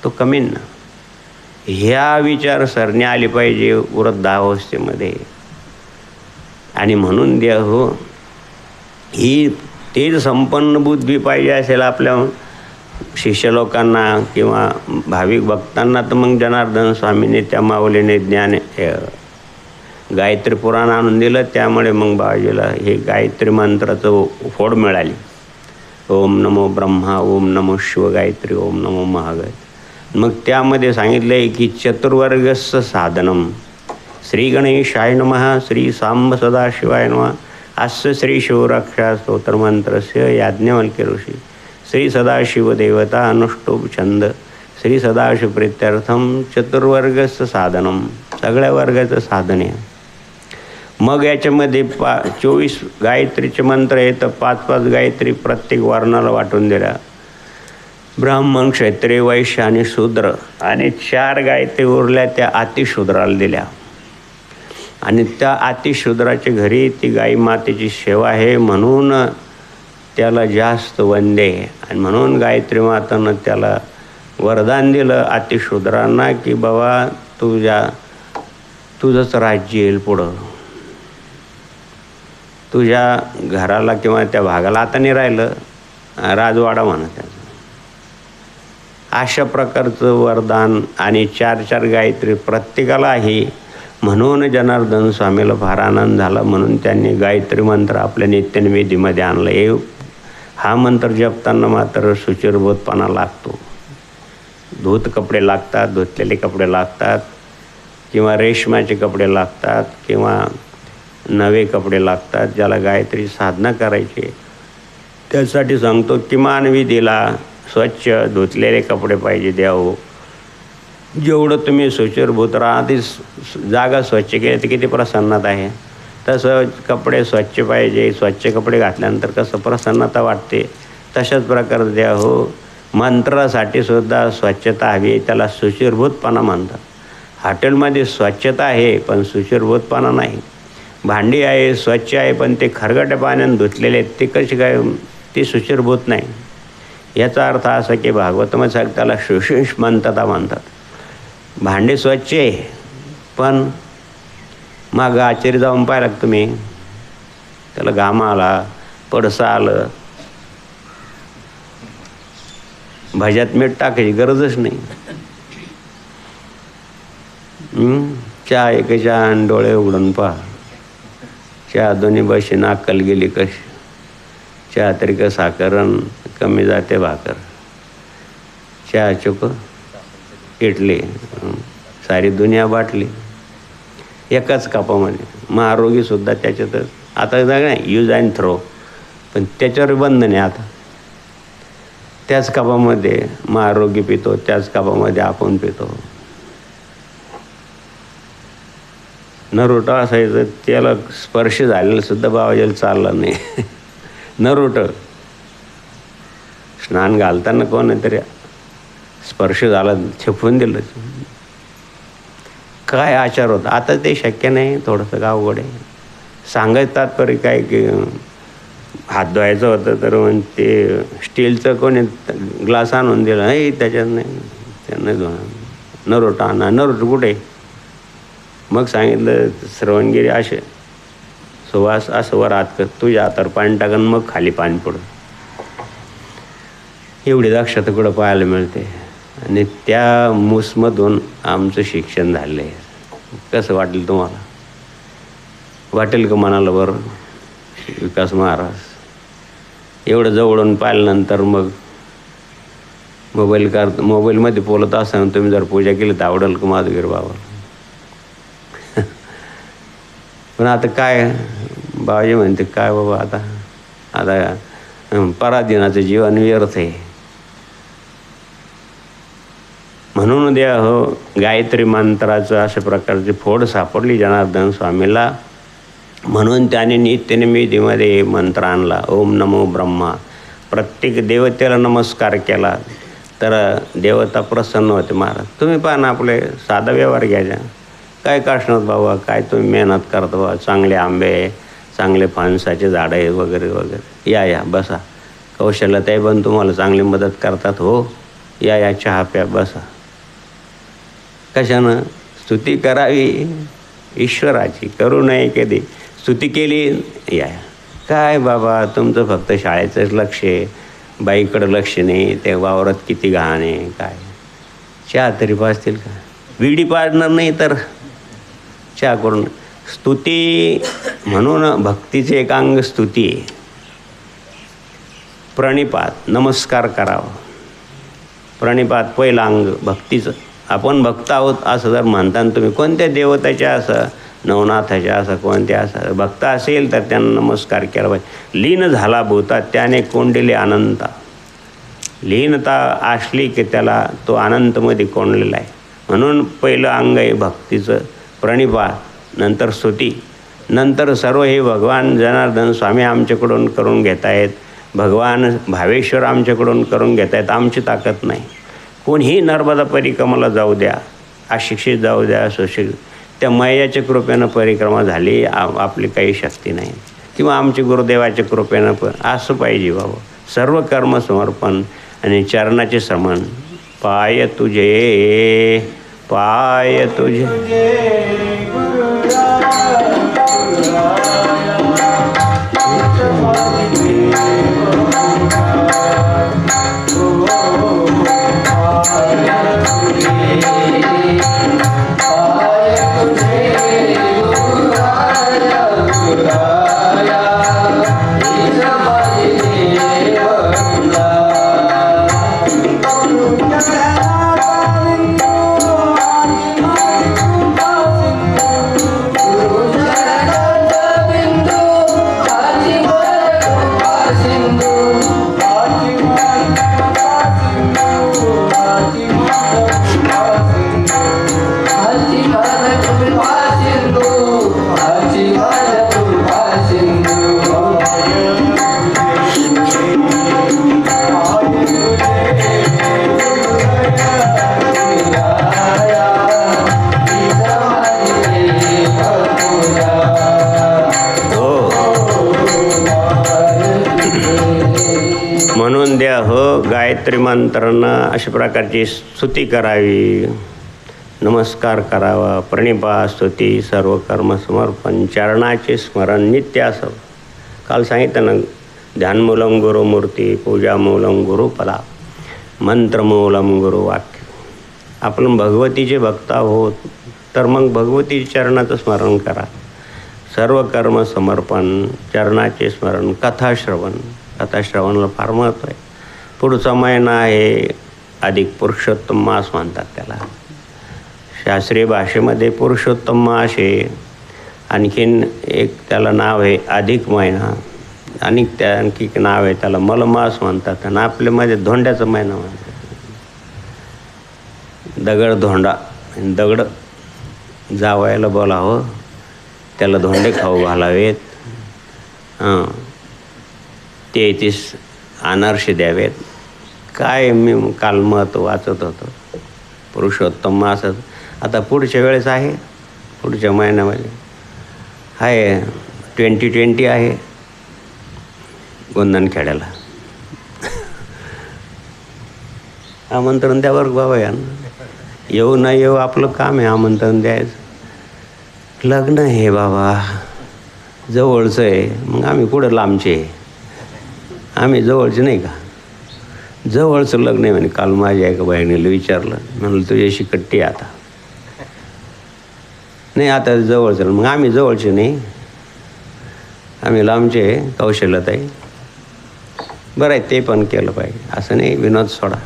तो कमीन ना. ह्या विचारसरणी आली पाहिजे वृद्धावस्थेमध्ये. आणि म्हणून द्या हो, ही तेच संपन्न बुद्धी पाहिजे असेल आपल्या शिष्य लोकांना किंवा भाविक भक्तांना, तर मग जनार्दन स्वामीने त्या माऊलीने गायत्री पुराण आणून दिलं. त्यामुळे मग बाबाजीला हे गायत्री मंत्राचं फोड मिळाली. ओम नमो ब्रह्मा, ओम नमो शिव गायत्री, ओम नमो महागायत्री. मग त्यामध्ये सांगितलं आहे की चतुर्वर्गस्य साधनम, श्री गणेशाय नमः, श्री सांब सदाशिवाय नमः, अस्य श्री शिवरक्षा स्तोत्रमंत्रस्य याज्ञवल्क्य ऋषी, श्री सदाशिव देवता अनुष्टुभ छंद, श्री सदाशिव प्रीत्यर्थम चतुर्वर्गस्य साधनम, सगळ्या वर्गाचं साधन आहे. मग याच्यामध्ये 24 गायत्रीचे मंत्र आहे, तर 5-5 गायत्री प्रत्येक वर्णाला वाटून दिल्या. ब्राह्मण, क्षत्रिय, वैश्य आणि शूद्र. आणि 4 गायत्री उरल्या त्या अतिशूद्राला दिल्या. आणि त्या अतिशूद्राच्या घरी ती गाई मातेची सेवा आहे म्हणून त्याला जास्त वंदे. आणि म्हणून गायत्री मातानं त्याला वरदान दिलं अतिशूद्रांना की बाबा तुझंच राज्य येईल पुढं, तुझ्या घराला किंवा त्या भागाला आता नाही राहिलं, राजवाडा म्हणा त्याचं. अशा प्रकारचं वरदान. आणि 4-4 गायत्री प्रत्येकाला आहे. म्हणून जनार्दन स्वामीला फार आनंद झाला. म्हणून त्यांनी गायत्री मंत्र आपल्या नित्यनिवेदीमध्ये आणलं. हा मंत्र जपताना मात्र शुचिरभूतपणा लागतो. धूत कपडे लागतात, धुतलेले कपडे लागतात, किंवा रेशमाचे कपडे लागतात, किंवा नवे कपडे लागतात. ज्याला गायत्री साधना करायची त्यासाठी सांगतो किमान विधीला स्वच्छ धुतलेले कपडे पाहिजे द्यावं. जेवढं तुम्ही सुचिरभूत राहते, जागा स्वच्छ केली तर किती प्रसन्नता आहे. तसं कपडे स्वच्छ पाहिजे. स्वच्छ कपडे घातल्यानंतर कसं प्रसन्नता वाटते, तशाच प्रकारे द्या हो. मंत्रासाठी सुद्धा स्वच्छता हवी, त्याला सुचिरभूतपणा म्हणतात. हॉटेलमध्ये स्वच्छता आहे पण सुचिरभूतपणा नाही. भांडी आहे, स्वच्छ आहे, पण ते खरगट्या पाण्यानं धुतलेले आहेत, ते कशी काय, ते सुचिरभूत नाही. याचा अर्थ असा की भागवतामध्ये त्याला सुशिष्मंतता म्हणतात. भांडे स्वच्छ आहे पण मागं आचारी जाऊन पाहिलं तुम्ही, त्याला घाम आला, पडसं आलं, भाज्यात मीठ टाकायची गरजच नाही. चहा एक चहा आणि डोळे उघडून पहा. चहा दोन्ही बशीनं अक्कल गेली कशी. चहा तरी का साखरण कमी जाते भाकर. चहा चुक इटली सारी दुनिया बाटली एकाच कापामध्ये. मग आरोग्यसुद्धा त्याच्यातच. आता जागा नाही यूज अँड थ्रो, पण त्याच्यावर बंधन आहे आता. त्याच कापामध्ये मग आरोग्य पितो, त्याच कापामध्ये आपण पितो. नरोटं असायचं, त्याला स्पर्श झालेला सुद्धा बाबाजीला चाललं नाही. नरोटं स्नान घालताना कोणतरी स्पर्श झाला, छेपून दिलं. काय आचार होता. आता ते शक्य नाही, थोडंसं अवघड आहे. सांगायचं तात्पर्य काय की हात धुवायचं होतं तर मग ते स्टीलचं कोणी ग्लास आणून दिला, नाही त्याच्यात नाही, त्यांना नरोटा आणा. नरोट कुठे? मग सांगितलं श्रवणगिरी असे सुवास असं वर हात कर, तुझ्या हातावर पाणी टाकून मग खाली पाणी पडून. एवढी दक्षता कुठं पाहायला मिळते. आणि त्या मूसमधून आमचं शिक्षण झालं आहे. कसं वाटेल तुम्हाला? वाटेल का मनाला बरं? विकास महाराज एवढं जवळून पाहिल्यानंतर मग मोबाईलमध्ये बोलत असताना तुम्ही जर पूजा केली तर आवडेल का माधुगिरी बाबा? पण आता काय बाबाजी म्हणते काय बाबा, आता पराधीनाचं जीवन व्यर्थ आहे. म्हणून द्या हो गायत्री मंत्राचं अशा प्रकारची फोड सापडली जनार्दन स्वामीला. म्हणून त्याने नित्यनिमित्तीमध्ये मंत्र आणला, ओम नमो ब्रह्मा. प्रत्येक देवतेला नमस्कार केला तर देवता प्रसन्न होते. महाराज तुम्ही पहा ना, आपले साधा व्यवहार घ्यायचा. काय काशनात बाबा, काय तुम्ही मेहनत करता बाबा, चांगले आंबे, चांगले फणसाचे झाडं आहे वगैरे वगैरे. या बसा. कौशल्याताई पण तुम्हाला चांगली मदत करतात. हो या चहा प्या, बसा. कशानं? स्तुती करावी ईश्वराची, करू नये कधी. स्तुती केली या. काय बाबा तुमचं फक्त शाळेचंच लक्ष आहे, बाईकडं लक्ष नाही, ते वावरात किती घाण आहे. काय चहा तरी पाजतील का? विडी पाजणार नाही तर चहा करून. स्तुती म्हणून भक्तीचे एक अंग स्तुती आहे. प्रणिपात, नमस्कार करावा. प्रणिपात पहिलं अंग भक्तीचं. आपण भक्त आहोत असं जर म्हणताना तुम्ही कोणत्या देवताच्या असं, नवनाथाच्या असं, कोणत्या असं भक्त असेल तर त्यांना नमस्कार केला पाहिजे. लीन झाला भूतात त्याने कोंडले अनंता. लीनता असली की त्याला तो अनंतमध्ये कोंडलेला आहे. म्हणून पहिलं अंग आहे भक्तीचं प्रणिपात, नंतर स्तुती, नंतर सर्व हे भगवान जनार्दन स्वामी आमच्याकडून करून घेत आहेत. भगवान भावेश्वर आमच्याकडून करून घेत आहेत. आमची ताकद नाही. कोणीही नर्मदा परिक्रमाला जाऊ द्या, अशिक्षित जाऊ द्या, सुशिक्षित, त्या मैयाच्या कृपेनं परिक्रमा झाली. आपली काही शक्ती नाही, किंवा आमच्या गुरुदेवाच्या कृपेनं पण असं पाहिजे बाबा. सर्व कर्म समर्पण आणि चरणाचे समन. पाय तुझे पाय तुझे गायत्री मंत्रांना अशा प्रकारची स्तुती करावी, नमस्कार करावा, प्रणिपात, स्तुती, सर्व कर्म समर्पण, चरणाचे स्मरण नित्य असावं. काल सांगितलं ना, ध्यानमूलम गुरुमूर्ती, पूजामूलम गुरुपदा. मंत्रमूलम गुरुवाक्य. आपण भगवतीचे भक्त आहोत तर मग भगवती चरणाचं स्मरण करा. सर्व कर्म समर्पण, चरणाचे स्मरण, कथाश्रवण. कथाश्रवणाला फार महत्त्व आहे. पुढचा महिना आहे अधिक पुरुषोत्तम मास म्हणतात त्याला. शास्त्रीय भाषेमध्ये पुरुषोत्तम मास आहे. आणखीन एक त्याला नाव आहे अधिक महिना. आणि त्या आणखी एक नाव आहे त्याला मलमास म्हणतात. आणि आपल्यामध्ये धोंड्याचा महिना म्हणतात. दगड धोंडा. दगड जावायला बोलावं, त्याला धोंडे खाऊ घालावेत, 33 अनारसे द्यावेत. काय मी काल महत्त्व वाचत होतो पुरुषोत्तम मासात. आता पुढच्या वेळेस आहे, पुढच्या महिन्यामध्ये आहे 2020 आहे गोंधनखेड्याला. आमंत्रण द्या बरं बाबा. या येऊ न येऊ आपलं काम आहे आमंत्रण द्यायचं. लग्न आहे बाबा, जवळचं आहे. मग आम्ही कुठं लांबचे? आम्ही जवळचे नाही का? जवळचं लग्न आहे म्हणे. काल माझ्या एका बहिणीला विचारलं, म्हणलं तुझ्याशी कट्टी आता नाही, आता जवळचं. मग आम्ही जवळचे नाही, आम्ही लांबचे. कौशल्यताई बरं आहे, ते पण केलं पाहिजे. असं नाही विनोद सोडा.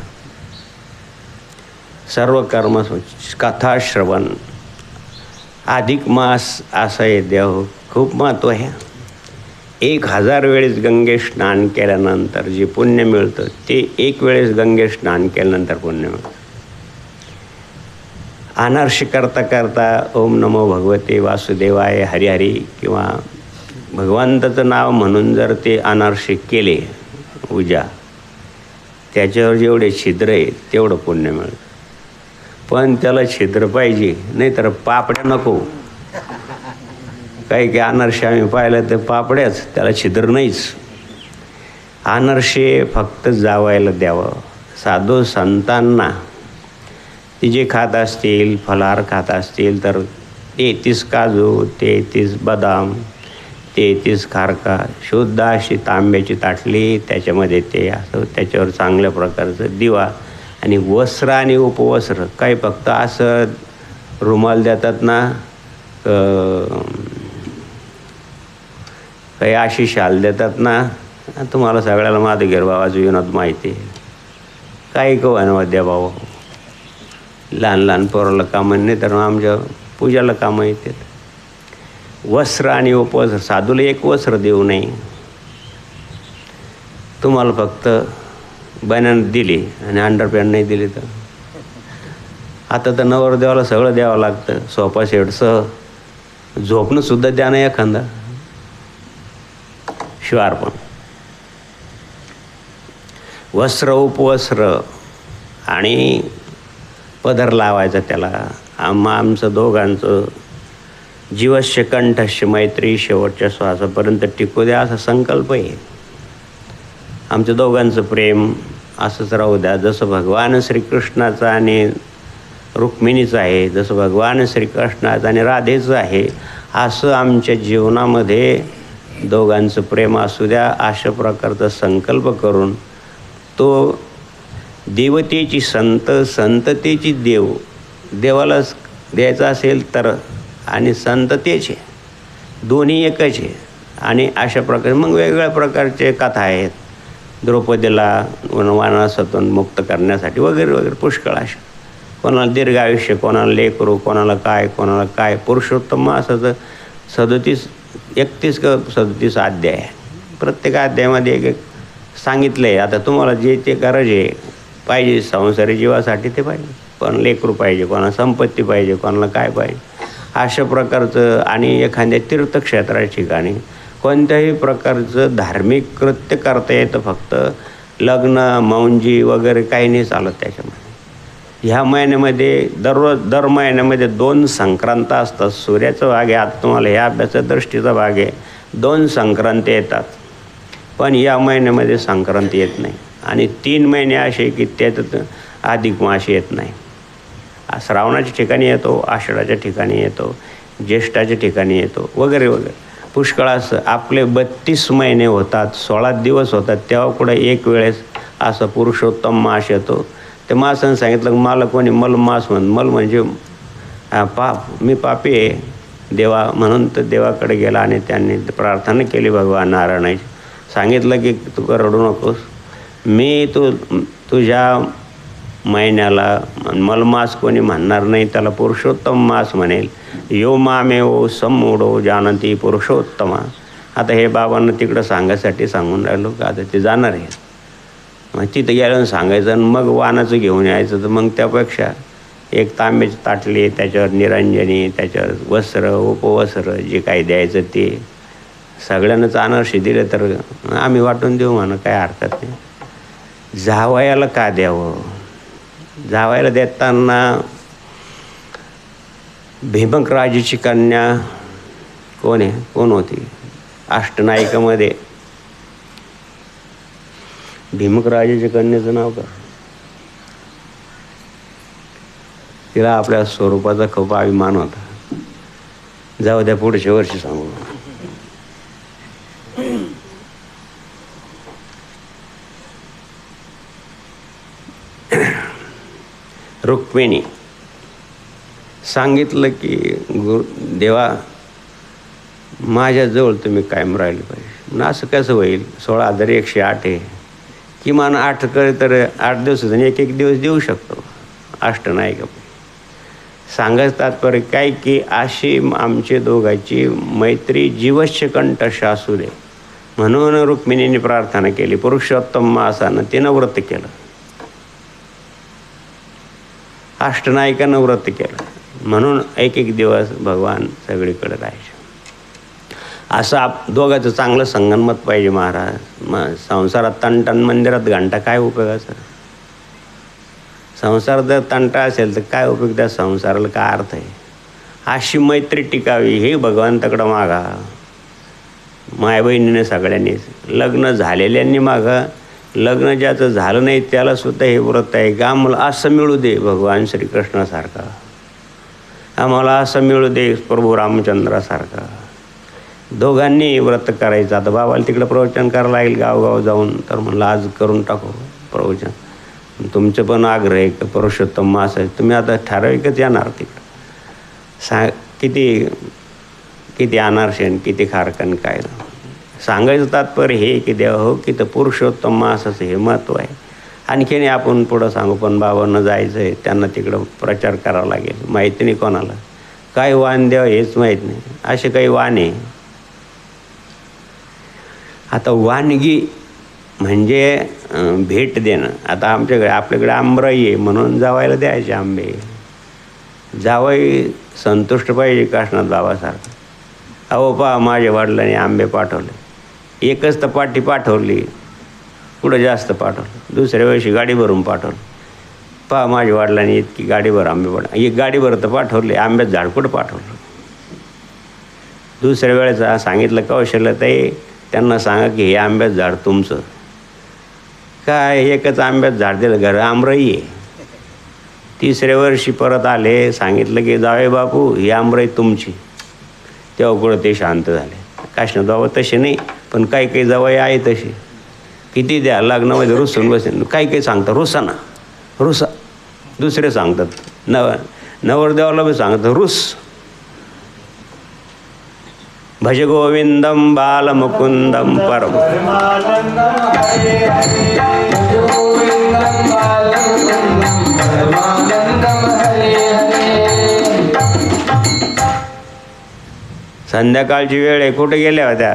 सर्व कर्म, कथा श्रवण, अधिक मास असा आहे देव खूप महत्त्व आहे. 1000 वेळेस गंगे स्नान केल्यानंतर जे पुण्य मिळतं ते 1 वेळेस गंगे स्नान केल्यानंतर पुण्य मिळतं. अनारशी करता करता ओम नमो भगवते वासुदेवाय हरी हरी किंवा भगवंताचं नाव म्हणून जर ते अनारशी केले पूजा, त्याच्यावर जेवढे छिद्र आहे तेवढं पुण्य मिळतं. पण त्याला छिद्र पाहिजे, नाही तर पापड्या नको. काही अनारसे आम्ही पाहिलं तर पापड्याच, त्याला छिद्र नाहीच. अनारसे फक्त जावायला द्यावं. साधू संतांना ते जे खात असतील, फलाहार खात असतील तर 33 काजू, 33 बदाम, 33 खारका, शुद्ध अशी तांब्याची ताटली, त्याच्यामध्ये ते असं, त्याच्यावर चांगल्या प्रकारचं दिवा आणि वस्त्र आणि उपवस्त्र. काही फक्त असं रुमाल देतात ना, काही अशी शाल देतात ना. तुम्हाला सगळ्याला माझं गिरबाबाचं विनोद माहिती आहे. काही कवा द्या भाऊ, लहान लहान पोराला कामं नाही तर आमच्या पूजाला कामं येतात. वस्त्र आणि उपवस्त्र. साधूला एक वस्त्र देऊ नये. तुम्हाला फक्त बन्यान दिली आणि अंडरपॅन्ट नाही दिली तर आता तर नवरदेवाला सगळं द्यावं लागतं. सोफा सेटसह झोपणं सुद्धा द्या ना एखादा. शिवार पण वस्त्र, उपवस्त्र आणि पदर लावायचा त्याला. आमचं दोघांचं जीवस्य कंठस्य मैत्री शेवटच्या श्वासापर्यंत टिकू द्या असा संकल्प आहे. आमच्या दोघांचं प्रेम असंच राहू द्या. जसं भगवान श्रीकृष्णाचं आणि रुक्मिणीचं आहे, जसं भगवान श्रीकृष्णाचं आणि राधेचं आहे, असं आमच्या जीवनामध्ये दोघांचं प्रेम असू द्या. अशा प्रकारचा संकल्प करून तो देवतेची संत, संततेची देव, देवाला द्यायचा असेल तर, आणि संततेचे दोन्ही एकच आहे. आणि अशा प्रकारे मग वेगवेगळ्या प्रकारचे कथा आहेत. द्रौपदीला वनवासातून मुक्त करण्यासाठी वगैरे वगैरे पुष्कळ अशा. कोणाला दीर्घ आयुष्य, कोणाला लेकरू, कोणाला काय. पुरुषोत्तम मासाचं 31 का 37 अध्याय आहे. प्रत्येक अध्यायामध्ये एक सांगितलं आहे. आता तुम्हाला जे ते गरज आहे पाहिजे संसारी जीवासाठी ते पाहिजे. कोणाला लेकरू पाहिजे, कोणाला संपत्ती पाहिजे, कोणाला काय पाहिजे, अशा प्रकारचं. आणि एखाद्या तीर्थक्षेत्राच्या ठिकाणी कोणत्याही प्रकारचं धार्मिक कृत्य करता येतं. फक्त लग्न, मौंजी वगैरे काही नाही चालत त्याच्यामध्ये. ह्या महिन्यामध्ये दर महिन्यामध्ये 2 संक्रांत असतात. सूर्याचा भाग आहे. आता तुम्हाला ह्या अभ्यासाच्या दृष्टीचा भाग आहे. 2 संक्रांती येतात, पण या महिन्यामध्ये संक्रांती येत नाही. आणि 3 महिने असे की त्याच्यात अधिक मास येत नाही. श्रावणाच्या ठिकाणी येतो, आषाढाच्या ठिकाणी येतो, ज्येष्ठाच्या ठिकाणी येतो वगैरे वगैरे. पुष्कळ असं आपले 32 महिने होतात, 16 दिवस होतात, तेव्हा कुठं एक वेळेस असा पुरुषोत्तम मास येतो. त्या मासानं सांगितलं मला कोणी मल मास मल म्हणजे पाप, मी पापी आहे देवा, म्हणून तर देवाकडे गेला आणि त्यांनी प्रार्थना केली भगवान नारायणाची. सांगितलं की तू रडू नकोस, मी तुझ्या महिन्याला मलमास कोणी म्हणणार नाही, त्याला पुरुषोत्तम मास म्हणेल. यो मामेव समूढो जानती पुरुषोत्तमा. आता हे बाबांना तिकडं सांगायसाठी सांगून राहिलो का आता ते जाणार आहे. मग तिथं गेलं सांगायचं आणि मग वानाचं घेऊन यायचं. तर मग त्यापेक्षा एक तांब्याची ताटली, त्याच्यावर निरंजनी, त्याच्यावर वस्त्र उपवस्त्र जे काही द्यायचं ते सगळ्यांनाच अनारसे दिले तर आम्ही वाटून देऊ म्हणा, काय हरकत नाही. जावयाला का द्यावं? जावयाला देताना भीमक राजाची कन्या कोण होती? अष्टनायिकामध्ये भीमक राजाच्या कन्याचं नाव का? तिला आपल्या स्वरूपाचा खूप अभिमान होता. जाऊ द्या, पुढच्या वर्षी सांगू. रुक्मिणी सांगितलं की देवा माझ्याजवळ तुम्ही कायम राहिले पाहिजे. ना असं कसं होईल? 16,108 आहे, किमान 8 तर 8 दिवसाचं एक दिवस देऊ शकतो अष्टनायिका. सांगायचं तात्पर्य काय की अशी आमची दोघांची मैत्री जीवस्य कंठश असू दे म्हणून रुक्मिणीने प्रार्थना केली. पुरुषोत्तम मासानं तिनं व्रत केलं, अष्टनायिकानं व्रत केलं, म्हणून एक दिवस भगवान सगळीकडे राहायचे. असं दोघांचं चांगलं संगनमत पाहिजे महाराज. मग संसारात तणटण, मंदिरात घंटा, काय उपयोगाचा? संसार जर तंटा असेल तर काय उपयोग? त्या संसाराला काय अर्थ आहे? अशी मैत्री टिकावी हे भगवंताकडं मागा. माय बहिणीने सगळ्यांनी, लग्न झालेल्यांनी मागा, लग्न ज्याचं झालं नाही त्यालासुद्धा हे व्रत आहे की आम्हाला असं मिळू दे भगवान श्रीकृष्णासारखा, आम्हाला असं मिळू दे प्रभू रामचंद्रासारखा. दोघांनी व्रत करायचं. आता बाबाला तिकडं प्रवचन करायला लागेल गावगाव जाऊन, तर म्हणलं आज करून टाकू प्रवचन. तुमचं पण आग्रह आहे की पुरुषोत्तम मास आहे, तुम्ही आता ठराविकच येणार तिकडं. किती अनारसे आणि किती खारकन काय. सांगायचं तात्पर्य हे की देवा हो की तर पुरुषोत्तम मासाचं हे महत्त्व आहे. आणखीन आपण पुढं सांगू, पण बाबांना जायचं आहे, त्यांना तिकडं प्रचार करावा लागेल. माहिती नाही कोणाला काय वाण द्यावं हेच माहीत नाही. असे काही वाण आहे. आता वानगी म्हणजे भेट देणं. आता आपल्याकडे आंबराई आहे म्हणून जावायला द्यायचे आंबे. जावई संतुष्ट पाहिजे काशनाथ बाबासारखं. अहो पहा माझ्या वडिलांनी आंबे पाठवले, एकच तर पाठी पाठवली, पुढं जास्त पाठवलं, दुसऱ्या वेळेशी गाडी भरून पाठवलं. पहा माझ्या वडिलांनी इतकी गाडीभर आंबे एक गाडीभर तर पाठवले, आंब्यात झाड कुठं पाठवलं. दुसऱ्या वेळेचा सांगितलं कौशल्यताई त्यांना सांगा की हे आंब्यात झाड तुमचं. काय एकच आंब्यात झाड दिलं, घर आमराई आहे. तिसऱ्या वर्षी परत आले, सांगितलं की जावे बापू ही आमराई तुमची. तेव्हा कुठं ते शांत झाले. काशनाथ बाबा तसे नाही, पण काही काही जावई आहे तसे. किती द्या लग्नामध्ये रुसून बसेन, काही सांगतात रुसा. दुसरे सांगतात नवरदेवाला बी सांगतात रुस. भज गोविंदम बालमुकुंदम परम. संध्याकाळची वेळ आहे, कुठे गेल्या होत्या?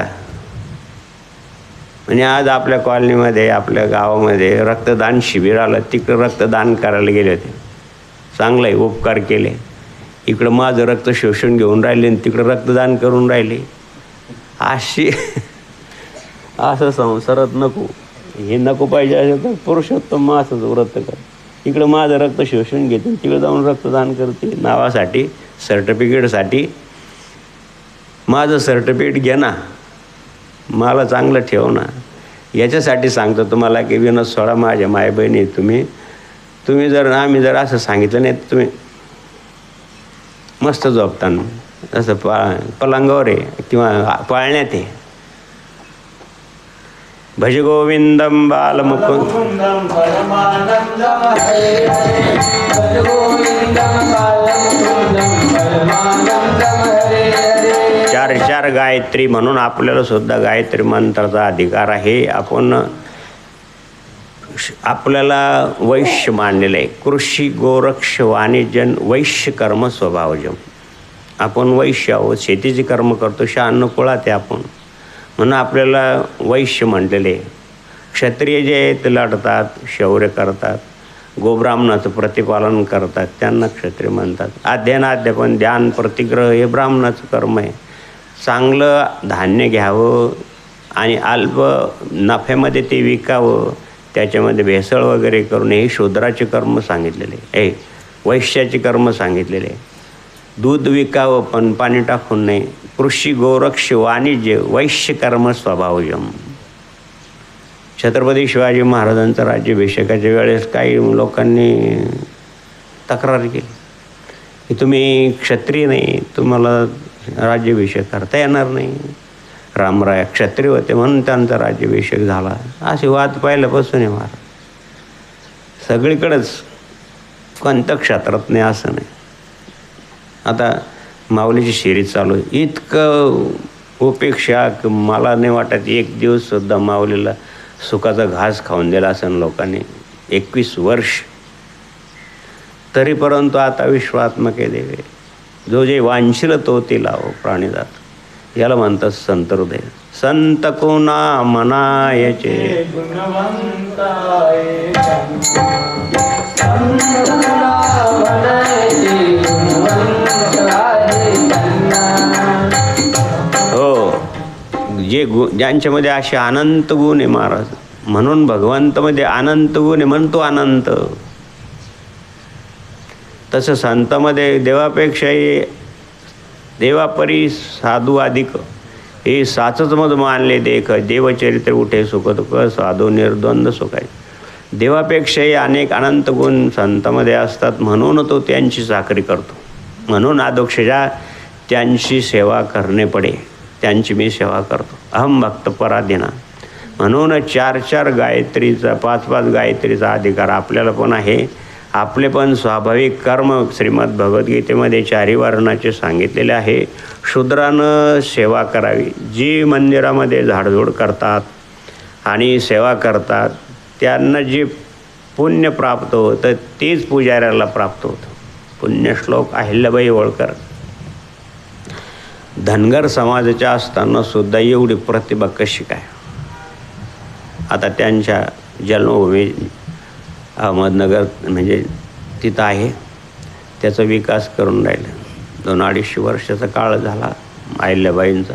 म्हणजे आज आपल्या कॉलनीमध्ये आपल्या गावामध्ये रक्तदान शिबिर आलं, तिकडं रक्तदान करायला गेले होते. चांगलं आहे, उपकार केले. इकडं माझं रक्त शोषून घेऊन राहिले आणि तिकडं रक्तदान करून राहिले. असं संसारात नको, हे नको पाहिजे. असेल तर पुरुषोत्तम मासाचं व्रत कर. इकडं माझं रक्त शोषून घेते, तिकडं जाऊन रक्तदान करते नावासाठी, सर्टिफिकेटसाठी. माझं सर्टिफिकेट घे ना, मला चांगलं ठेव ना. याच्यासाठी सांगतो तुम्हाला की विनोद सोडा माझ्या माय बहिणी. तुम्ही जर आम्ही जर असं सांगितलं नाही, तुम्ही मस्त झोपताना असं पलंगावर आहे किंवा पाळण्यात आहे. भज गोविंदम बालमुकुंद चार चार गायत्री म्हणून आपल्याला सुद्धा गायत्री मंत्राचा अधिकार आहे. आपण आपल्याला वैश्य मानलेलं आहे. कृषी गोरक्ष वाणिज्यन वैश्य कर्म स्वभावजम. आपण वैश्य आहोत, शेतीची कर्म करतो, शहाण्ण कुळात आहे आपण, म्हणून आपल्याला वैश्य म्हटलेले. क्षत्रिय जे आहेत ते लढतात, शौर्य करतात, गोब्राह्मणाचं प्रतिपालन करतात, त्यांना क्षत्रिय म्हणतात. अध्ययन अध्यापन ध्यान प्रतिग्रह हे ब्राह्मणाचं कर्म आहे. चांगलं धान्य घ्यावं आणि अल्प नफ्यामध्ये ते विकावं, त्याच्यामध्ये भेसळ वगैरे करून हे शूद्राचे कर्म सांगितलेले आहे. वैश्याचे कर्म सांगितलेले आहे. दूध विकावं पण पाणी टाकून नाही. कृषी गोरक्ष वाणिज्य वैश्य कर्म स्वभावजम. छत्रपती शिवाजी महाराजांचा राज्याभिषेकाच्या वेळेस काही लोकांनी तक्रार केली की तुम्ही क्षत्रिय नाही, तुम्हाला राज्याभिषेक करता येणार नाही. रामराय क्षत्रिय होते म्हणून त्यांचा राज्याभिषेक झाला. असे वाद पहिल्यापासून आहे महाराज. सगळीकडेच कोणत्या क्षेत्रात नाही असं नाही. आता माऊलीची शिरीष चालू आहे. इतकं उपेक्षा की मला नाही वाटत एक दिवससुद्धा माऊलीला सुखाचा घास खाऊन दिला असेल लोकांनी. 21 वर्ष तरी परंतु आता विश्वात्मके देवे जो जे वांछिल तो ते लावो प्राणीजात. याला म्हणतात संत हृदय. संत कोणा मनायचे हो, जे ज्यांच्यामध्ये असे अनंत गुण आहे महाराज, म्हणून भगवंतामध्ये अनंत गुण आहे म्हणून तो अनंत. तसं संतामध्ये देवापेक्षाही देवापरी साधू अधिक हे साचच मध मानले देख. देवचरित्र उठे सुख दुःख साधू निर्द्वंद सुखाय. देवापेक्षाही अनेक अनंत गुण संतामध्ये असतात म्हणून तो त्यांची चाकरी करतो. म्हणून आदोक्षजा त्यांची सेवा करणे पडे. त्यांची मी सेवा करतो. अहम भक्त पराधीना. म्हणून 4 गायत्रीचा 5 गायत्रीचा अधिकार आपल्याला पण आहे. आपले पण स्वाभाविक कर्म श्रीमद भगवद्गीतेमध्ये 4 वर्णाचे सांगितलेले आहे. शूद्रानं सेवा करावी. जी मंदिरामध्ये झाडझूड करतात आणि सेवा करतात त्यांना जे पुण्य प्राप्त होतं तेच पुजाऱ्याला प्राप्त होतं. पुण्यश्लोक अहिल्याबाई होळकर धनगर समाजाच्या असताना सुद्धा एवढी प्रतिभा कशी काय. आता त्यांच्या जन्मभूमी अहमदनगर म्हणजे तिथं आहे, त्याचा विकास करून राहिला. 2-250 वर्षाचा काळ झाला अहिल्याबाईंचा.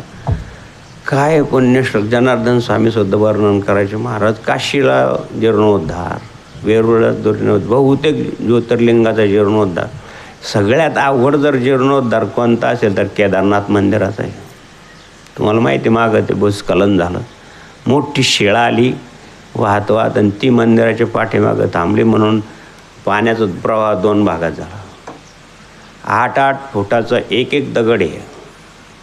काय पुण्यश्लोक. जनार्दन स्वामीसुद्धा वर्णन करायचे. महाराज काशीला जीर्णोद्धार, वेरूळला जीर्णोद्धार, बहुतेक ज्योतिर्लिंगाचा जीर्णोद्धार. सगळ्यात अवघड जर जीर्णोद्धार कोणता असेल तर केदारनाथ मंदिराचा आहे. तुम्हाला माहिती आहे मागं ते भूस्खलन झालं, मोठी शिळा आली वाहत वाहत आणि ती मंदिराच्या पाठीमागं थांबली म्हणून पाण्याचा प्रवाह 2 भागात झाला. 8-8 फुटाचा एक दगड आहे.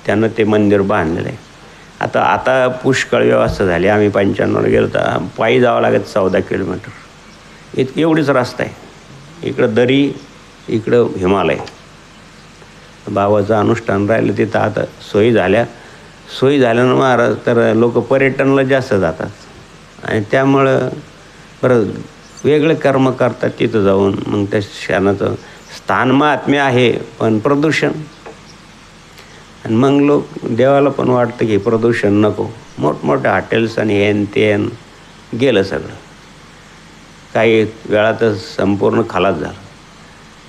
त्यानं ते मंदिर बांधलेलं आहे. आता पुष्कळ व्यवस्था झाली. आम्ही 95ला गेलो तर पायी जावं लागत 14 किलोमीटर. एवढीच रस्ता आहे. इकडं दरी, इकडं हिमालय. बाबाचं अनुष्ठान राहिलं तिथं. आता सोयी झाल्यानं महाराज तर लोक पर्यटनाला जास्त जातात आणि त्यामुळं बरं वेगळे कर्म करतात तिथं जाऊन. मग त्या क्षणाचं स्थान महात्म्य आहे पण प्रदूषण. आणि मग लोक देवाला पण वाटतं की प्रदूषण नको. मोठमोठ्या हॉटेल्स आणि हेन तेन गेलं सगळं. काही वेळातच संपूर्ण खालास झालं.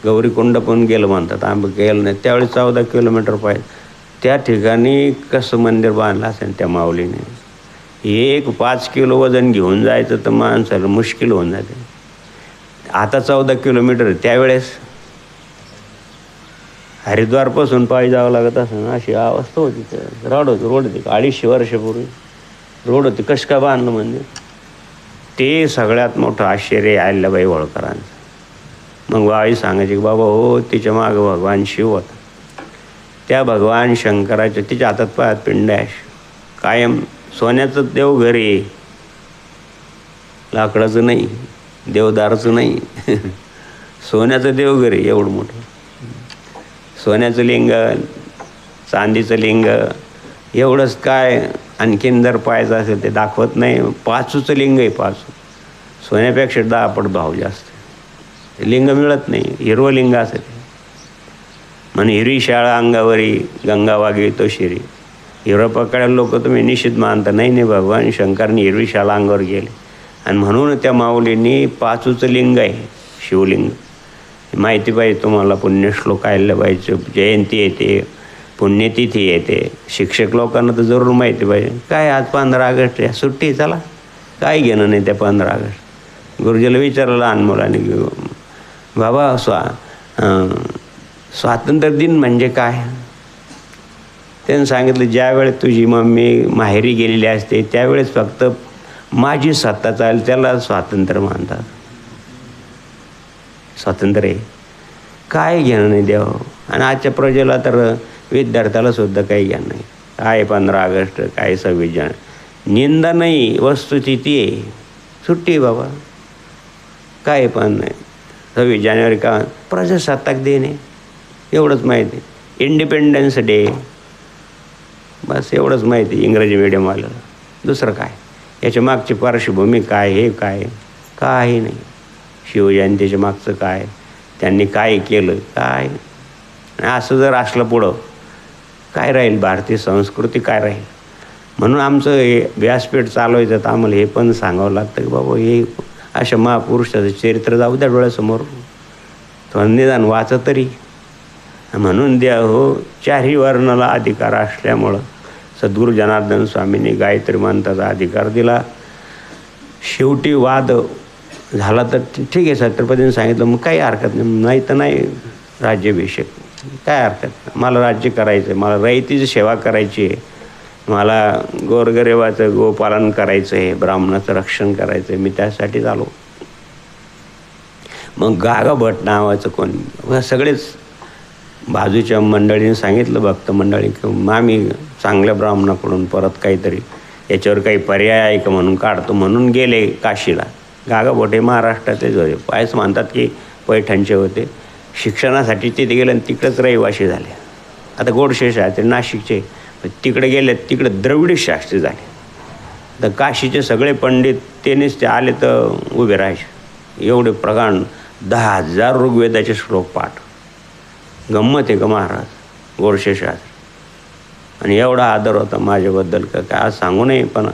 गौरीकुंड पण गेलं म्हणतात. आम्ही गेलं नाही त्यावेळी 14 किलोमीटर पाहिजे. त्या ठिकाणी कसं मंदिर बांधलं असेल त्या माऊलीने. 5 किलो वजन घेऊन जायचं तर माणसाला मुश्किल होऊन जाते. आता 14 किलोमीटर. त्यावेळेस हरिद्वारपासून पायी जावं लागत असं अशी अवस्था होती. रोड होती 250 वर्षापूर्वी रोड होती. कसं काय बांधलं मंदिर. ते सगळ्यात मोठं आश्चर्य अहिल्याबाई होळकरांचं. मग बाई सांगायची की बाबा हो तिच्या मागं भगवान शिव होता. त्या भगवान शंकराच्या तिच्या हातात पायात पिंड आहे. कायम सोन्याचं देव घरी लाकडाचं नाही, देवदाराचं नाही, सोन्याचं देवघर आहे एवढं मोठं. सोन्याचं लिंग, चांदीचं लिंग, एवढंच काय. आणखीन जर पाहायचं असेल ते दाखवत नाही. पाचूचं लिंग आहे, पाचू. सोन्यापेक्षा 10 पट भाव जास्त. लिंग मिळत नाही, हिरवं लिंग असेल म्हणे. हिरवी शाळा अंगावरी, गंगा वागे तो शिरी. हिरं पकडायला लोक तुम्ही निषिद्ध मानता. नाही, भगवान शंकरने हिरवी शाळा अंगावर गेले आणि म्हणून त्या माऊलींनी पाचूचं लिंग आहे, शिवलिंग. माहिती पाहिजे तुम्हाला. पुण्यश्लोक अहिल्याबाईची जयंती येते, पुण्यतिथी येते. शिक्षक लोकांना तर जरूर माहिती पाहिजे. काय आज 15 ऑगस्ट आहे, सुट्टी, चला, काय घेणं नाही त्या 15 ऑगस्ट. गुरुजीला विचारलं लहान मुलाने की बाबा स्वातंत्र्य दिन म्हणजे काय. त्यांनी सांगितलं ज्या वेळेस तुझी मम्मी माहेरी गेलेली असते त्यावेळेस फक्त माझी सत्ता चालेल त्याला स्वातंत्र्य मानतात. स्वातंत्र्य आहे, काय घेणं नाही देव. आणि आजच्या प्रजेला तर विद्यार्थ्याला सुद्धा काही घेणं नाही. काय 15 ऑगस्ट, काय 26 जानेवारी, निंदा नाही, वस्तुस्थिती आहे. सुट्टी बाबा, काय पण नाही. 26 जानेवारी का प्रजासत्ताक दिन आहे, एवढंच माहिती. इंडिपेंडन्स डे, बस एवढंच माहिती इंग्रजी मीडियम आलं. दुसरं काय, याच्या मागची पार्श्वभूमी काय, हे काय, काही नाही. शिवजयंतीच्या मागचं काय, त्यांनी काय केलं, काय. असं जर असलं पुढं काय राहील, भारतीय संस्कृती काय राहील. म्हणून आमचं हे व्यासपीठ चालवायचं तर आम्हाला हे पण सांगावं लागतं की बाबा हे अशा महापुरुषाचं चरित्र जाऊ द्या डोळ्यासमोर, तो निदान वाचा तरी. म्हणून द्या हो, 4ही वर्णाला अधिकार असल्यामुळं सद्गुरू जनार्दन स्वामींनी गायत्री मंत्राचा अधिकार दिला. शेवटी वाद झाला तर ठीक आहे, छत्रपतींनी सांगितलं मग काही हरकत नाही, तर नाही राज्याभिषेक, काय हरकत नाही. मला राज्य करायचं आहे, मला रयतेची सेवा करायची आहे, मला गोरगरिबाचं गोपालन करायचं आहे, ब्राह्मणाचं रक्षण करायचं आहे, मी त्यासाठीच आलो. मग गागा भट नावाचं कोण, सगळेच बाजूच्या मंडळीने सांगितलं, भक्त मंडळी, की आम्ही चांगल्या ब्राह्मणाकडून परत काहीतरी याच्यावर काही पर्याय आहे का म्हणून काढतो. म्हणून गेले काशीला. गागा भट हे महाराष्ट्रातलेच होते, पायच म्हणतात की पैठणचे होते. शिक्षणासाठी तिथे गेले आणि तिकडंच रहिवाशी झाले. आता गोडशे शास्त्री नाशिकचे, तिकडे गेले, तिकडे द्रविडी शास्त्री झाले. तर काशीचे सगळे पंडित तेनेच ते आले तर उभे राहायचे. एवढे प्रकांड 10,000 ऋग्वेदाचे श्लोक पाठ. गंमत आहे का महाराज गोडशे शास्त्री. आणि एवढा आदर होता माझ्याबद्दल का काय आज सांगू नये. पण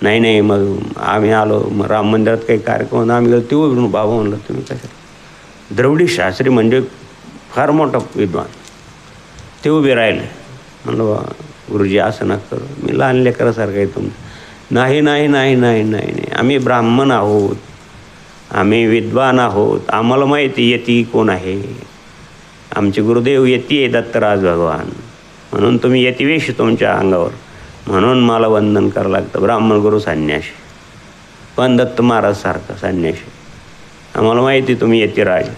नाही, मग आम्ही आलो. मग राम मंदिरात काही कार्यक्रम आम्ही गेलो, ते उभे बाबा म्हणलं तुम्ही काय. द्रविडी शास्त्री म्हणजे फार मोठा विद्वान, ते उभे राहिले. म्हणलं बा गुरुजी असं नका करू, मी लहान लेकरासारखं आहे तुमचं. नाही, आम्ही ब्राह्मण आहोत, आम्ही विद्वान आहोत, आम्हाला माहिती यती कोण आहे. आमचे गुरुदेव यती आहे दत्तराज भगवान, म्हणून तुम्ही यतिवेश तुमच्या अंगावर, म्हणून मला वंदन करावं लागतं. ब्राह्मण गुरु संन्याशी, पण दत्त महाराज सारखा संन्याशी. आम्हाला माहिती तुम्ही यतिराज.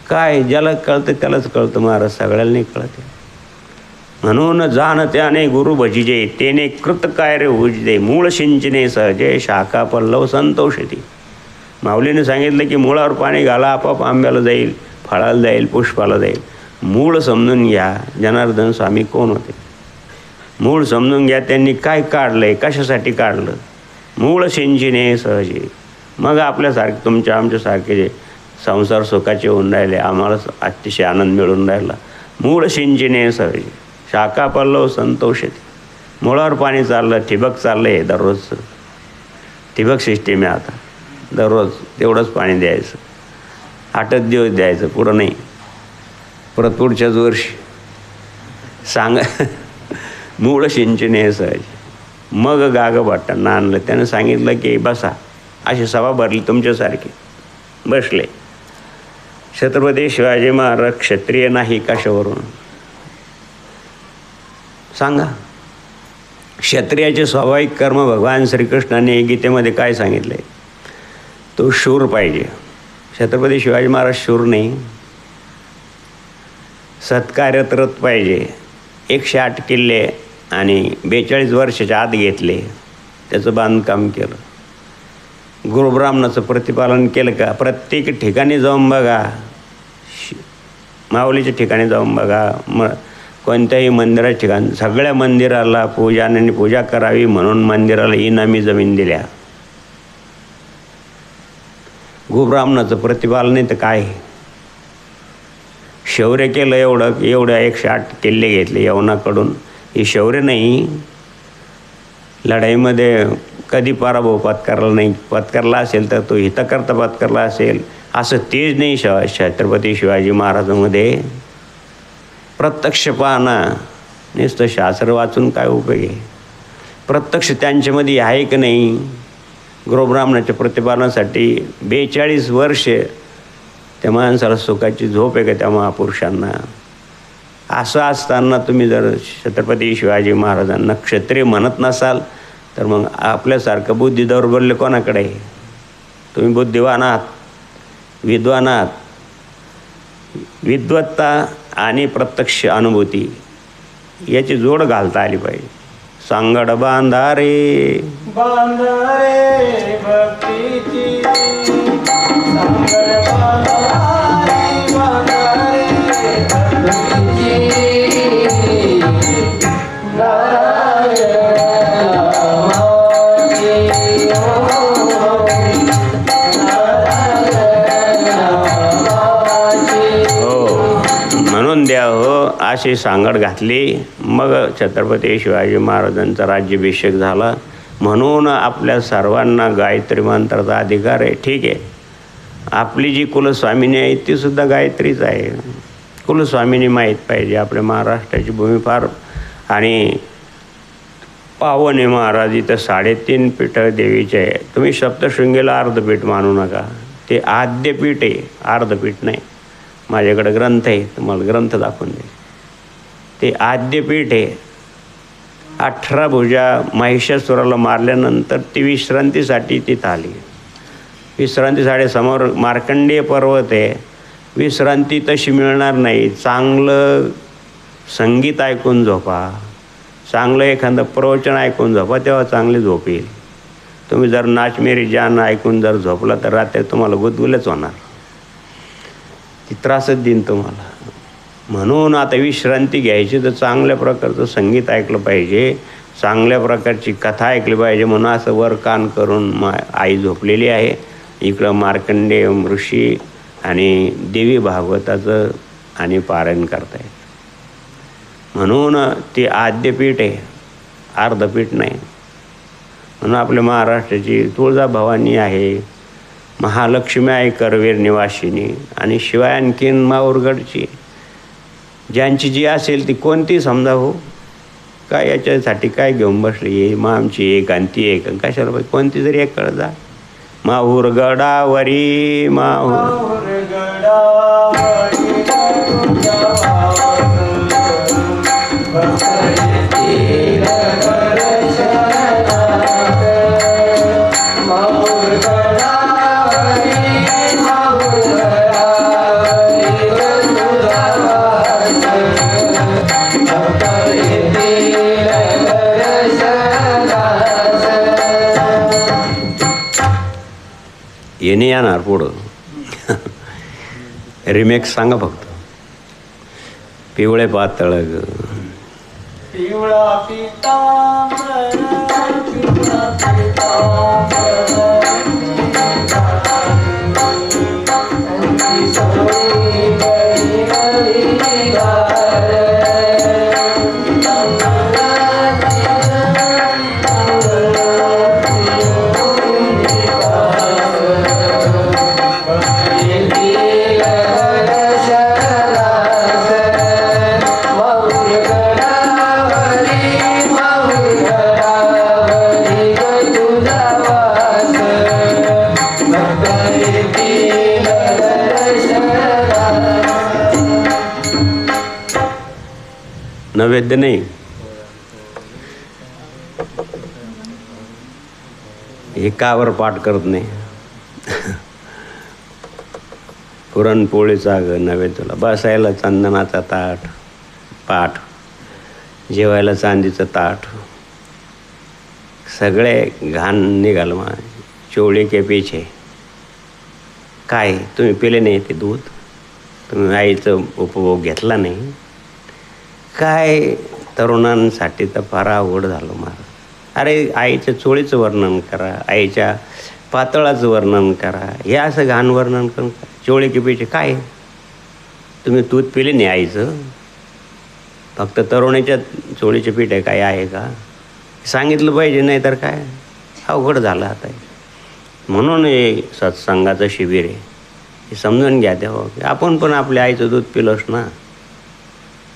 काय ज्याला कळतं त्यालाच कळतं महाराज, सगळ्याला नाही कळते. म्हणून जाण त्याने गुरु भजिजे, तेने कृत काय रे उजदे, मूळ सिंचने सहजे, शाखा पल्लव संतोषती. माऊलीने सांगितलं की मुळावर पाणी घाला, आपाप आंब्याला जाईल, फळाला जाईल, पुष्पाला जाईल. मूळ समजून घ्या जनार्दन स्वामी कोण होते. मूळ समजून घ्या त्यांनी काय काढलं आहे, कशासाठी काढलं. मूळ सिंचने सहजे. मग आपल्यासारखे तुमच्या आमच्यासारखे जे संसार सुखाचे होऊन राहिले, आम्हाला अतिशय आनंद मिळून राहिला. मूळ सिंचने सहजे, शाखा पल्लव संतोषते. मुळावर पाणी चाललं, ठिबक चाललं आहे दररोजचं. ठिबक सिस्टीम आहे आता, दररोज तेवढंच पाणी द्यायचं, 8 दिवस द्यायचं, पुढं नाही. परत पुढच्याच वर्षी सांगा. मूळ सिंचने सहज. मग गागा भट्टांना आणलं, त्यानं सांगितलं की बसा. अशी सभा भरली तुमच्यासारखी, बसले. छत्रपती शिवाजी महाराज क्षत्रिय नाही कशावरून सांगा. क्षत्रियाचे स्वाभाविक कर्म भगवान श्रीकृष्णाने गीतेमध्ये काय सांगितले, तो शूर पाहिजे. छत्रपती शिवाजी महाराज शूर नाही, सत्कार्यरत पाहिजे. 108 किल्ले आणि 42 वर्षाच्या आत घेतले, त्याचं बांधकाम केलं. गुरुब्राह्मणाचं प्रतिपालन केलं का? प्रत्येक ठिकाणी जाऊन बघा, माऊलीच्या ठिकाणी जाऊन बघा, कोणत्याही मंदिराच्या ठिकाणी, सगळ्या मंदिराला पूजाने पूजा करावी म्हणून मंदिराला इनामी जमीन दिल्या. गुरुब्राह्मणाचं प्रतिपालन नाही तर काय? शौर्य केलं एवढं 108 किल्ले घेतले यवनाकडून. हे शौर्य नाही. लढाईमध्ये कधी पराभव पत्करला नाही. पत्करला असेल तर तो हितकर्ता पत्करला असेल. असं तेज नाही छत्रपती शिवाजी महाराजांमध्ये. प्रत्यक्ष पाहणा, नुसतं शास्त्र वाचून काय उपयोग आहे? प्रत्यक्ष त्यांच्यामध्ये आहे की नाही? गुरुब्राह्मणाच्या प्रतिपादनासाठी 42 वर्षे त्या माणसाला सुखाची झोप आहे का त्या महापुरुषांना? असं असताना तुम्ही जर छत्रपती शिवाजी महाराजांना क्षत्रिय म्हणत नसाल तर मग आपल्यासारखं बुद्धी दौर्बल्य कोणाकडे आहे? तुम्ही बुद्धिवान आहात, विद्वान आहात. विद्वत्ता आणि प्रत्यक्ष अनुभूती याची जोड घालता आली पाहिजे. सांगड बांधारे भक्तीची, सांगड द्या हो अशी सांगड घातली. मग छत्रपती शिवाजी महाराजांचा राज्याभिषेक झाला. म्हणून आपल्या सर्वांना गायत्री मंत्राचा अधिकार आहे. ठीक आहे, आपली जी कुलस्वामिनी आहे ती सुद्धा गायत्रीच आहे. कुलस्वामिनी माहीत पाहिजे. आपल्या महाराष्ट्राची भूमी फार आणि पावन आहे. महाराज इथं 3.5 पीठं देवीचे आहे. तुम्ही सप्तशृंगीला अर्धपीठ मानू नका. ते आद्यपीठ आहे, अर्धपीठ नाही. माझ्याकडे ग्रंथ आहे, तुम्हाला ग्रंथ दाखवून दे. ते आद्यपीठ आहे. 18 भुजा महिषासुराला मारल्यानंतर ती विश्रांतीसाठी तिथं आली. विश्रांतीसाठी समोर मार्कंडेय पर्वत आहे. विश्रांती तशी मिळणार नाही. चांगलं संगीत ऐकून झोपा, चांगलं एखादं प्रवचन ऐकून झोपा, तेव्हा चांगली झोप येईल. तुम्ही जर नाच मेरी जान ऐकून जर झोपला तर रात्री तुम्हाला गुदगुलच होणार. ती त्रासच देईन तुम्हाला. म्हणून आता विश्रांती घ्यायची तर चांगल्या प्रकारचं संगीत ऐकलं पाहिजे, चांगल्या प्रकारची कथा ऐकली पाहिजे. म्हणून असं वर कान करून आई झोपलेली आहे. इकडं मार्कंडेय ऋषी आणि देवी भागवताचं आणि पारायण करतायत. म्हणून ते आद्यपीठ आहे, अर्धपीठ नाही. म्हणून आपल्या महाराष्ट्राची तुळजाभवानी आहे, महालक्ष्मी आहे करवीर निवासिनी, आणि शिवाय आणखीन माहूरगडची. ज्यांची जी असेल ती कोणती समजा हो, काय याच्यासाठी काय घेऊन बसली आहे? मग आमची एक आणि ती एक, कशाला पाहिजे? कोणती जरी एक कळ जा. माहूरगडावरी येणे येणार पुढं. रिमेक्स सांगा फक्त. पिवळे पातळ ग पिवळा पितांबर, पिवळा पितांबर, नैवेद्य नाही. हे कावर पाठ करत नाही. पुरणपोळीचा ग नैवेद्याला, बसायला चंदनाचा ताट पाठ, जेवायला चांदीचं ताट, सगळे घाण निघालं. चोळी के पीछे. काय तुम्ही पिले नाही ते दूध? तुम्ही आईचं उपभोग घेतला नाही? काय तरुणांसाठी तर फार अवघड झालं महाराज. अरे आईच्या चोळीचं वर्णन करा, आईच्या पातळाचं वर्णन करा, हे असं घाण वर्णन करून चोळी के पीछे काय? तुम्ही दूध पिले नाही आईचं? फक्त तरुणीच्या चोळीचे पीठ काय आहे का? सांगितलं पाहिजे, नाही तर काय अवघड झालं आता. म्हणून हे सत्संगाचं शिबिर आहे. हे समजून घ्या तेव्हा की आपण पण आपल्या आईचं दूध पिलोच ना.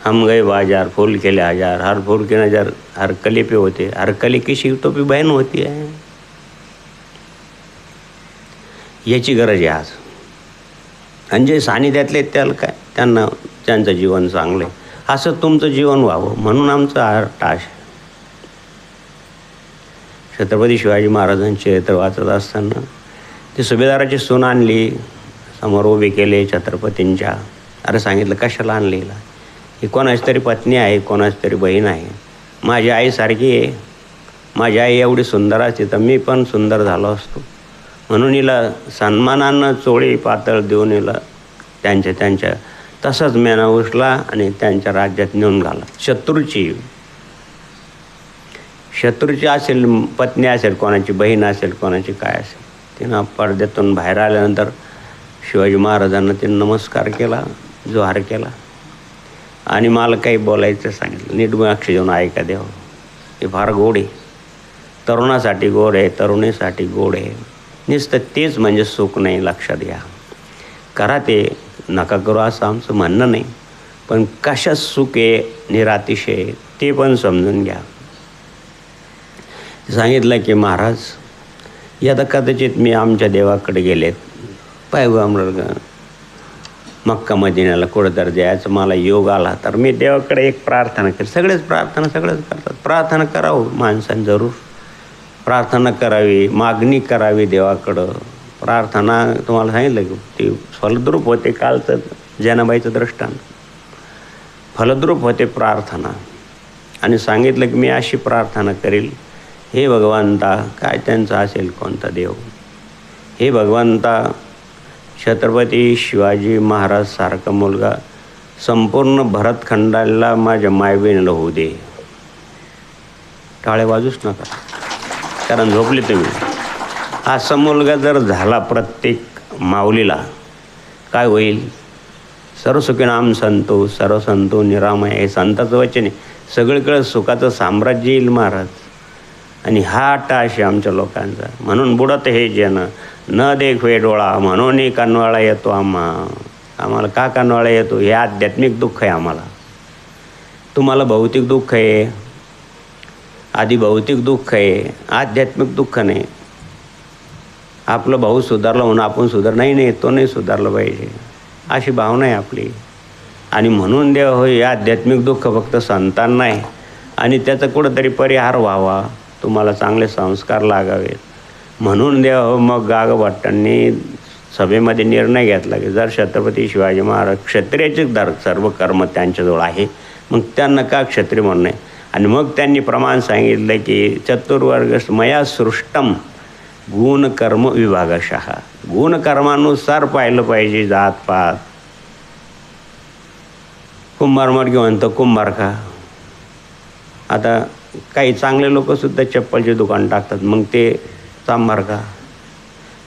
हम गए बाजार फूल केले हजार, हर फूल की नजर हर कली पे होते, हर कली की शिवटोपी बहन होती आहे. याची गरज आहे आज. आणि जे सानिध्यातले त्याला काय, त्यांना त्यांचं जीवन चांगलं आहे असं तुमचं जीवन व्हावं म्हणून आमचा हा टाश. छत्रपती शिवाजी महाराजांचे चरित्र वाचत असताना ती सुभेदाराची सून आणली, समोर उभे केले छत्रपतींच्या. अरे सांगितलं कशाला आणलेला? ही कोणाची तरी पत्नी आहे, कोणाची तरी बहीण आहे, माझी आईसारखी आहे. माझी आई एवढी सुंदर असते तर मी पण सुंदर झालो असतो. म्हणून हिला सन्मानानं चोळी पातळ देऊन हिला त्यांच्या तसाच मेना उचला आणि त्यांच्या राज्यात नेऊन घाला. शत्रूची असेल पत्नी, असेल कोणाची बहीण, असेल कोणाची काय असेल, तिनं पडद्यातून बाहेर आल्यानंतर शिवाजी महाराजांना तिनं नमस्कार केला, जोहार केला आणि मला काही बोलायचं सांगितलं. नीट अक्ष देऊन ऐका देव, हे फार गोड आहे. तरुणासाठी गोड आहे, तरुणीसाठी गोड आहे. नुसतं तेच म्हणजे सुख नाही, लक्षात घ्या. करा ते, नका करू असं आमचं म्हणणं नाही, पण कशात सुख आहे, निरातिशय ते पण समजून घ्या. सांगितलं की महाराज आता कदाचित मी आमच्या देवाकडे गेलेत, पैगंबर मक्का मदिन्याला कुठंतरी जायचं मला योग आला तर मी देवाकडे एक प्रार्थना केली. सगळेच करतात. प्रार्थना करावं माणसाने, जरूर प्रार्थना करावी, मागणी करावी देवाकडं. प्रार्थना तुम्हाला सांगितलं की ती फलद्रूप होते. कालचं जनाबाईचं दृष्टांत फलद्रूप होते प्रार्थना. आणि सांगितलं की मी अशी प्रार्थना करील, हे भगवंता, काय त्यांचा असेल कोणता देव, हे भगवंता छत्रपती शिवाजी महाराज सारखा मुलगा संपूर्ण भरतखंडाला माझ्या मायबहिणीला होऊ दे. टाळे वाजूच नका, कारण झोपले तुम्ही. असा मुलगा जर झाला प्रत्येक माऊलीला काय होईल? सर्वसुखी नाम संतो सर्व संतो निरामय, हे संताचं वचन आहे. सगळीकडे सुखाचं साम्राज्य येईल महाराज. आणि हा टाश आहे आमच्या लोकांचा. म्हणून बुडत हे जन न देखवे डोळा, म्हणून कानवाळा येतो आम्हाला. का कानवाळा येतो? हे आध्यात्मिक दुःख आहे आम्हाला. तुम्हाला भौतिक दुःख आहे, आधी भौतिक दुःख आहे, आध्यात्मिक दुःख नाही. आपलं भाऊ सुधारला म्हणून आपण नाही, तो नाही सुधारला पाहिजे, अशी भावना आहे आपली. आणि म्हणून देव होय, हे आध्यात्मिक दुःख फक्त संतांना आहे आणि त्याचा कुठंतरी परिहार व्हावा, तुम्हाला चांगले संस्कार लागावेत. म्हणून देव मग गागभट्टांनी सभेमध्ये निर्णय घेतला की जर छत्रपती शिवाजी महाराज क्षत्रियाचे सर्व कर्म त्यांच्याजवळ आहे, मग त्यांना का क्षत्रिय म्हणून नाही. आणि मग त्यांनी प्रमाण सांगितलं की चतुर्वर्ग मया सृष्टम गुणकर्म विभागशः. गुणकर्मानुसार पाहिलं पाहिजे जातपात. कुंभार मग म्हणतो कुंभार का? आता काही चांगले लोकसुद्धा चप्पलचे दुकान टाकतात, मग ते चांभार का?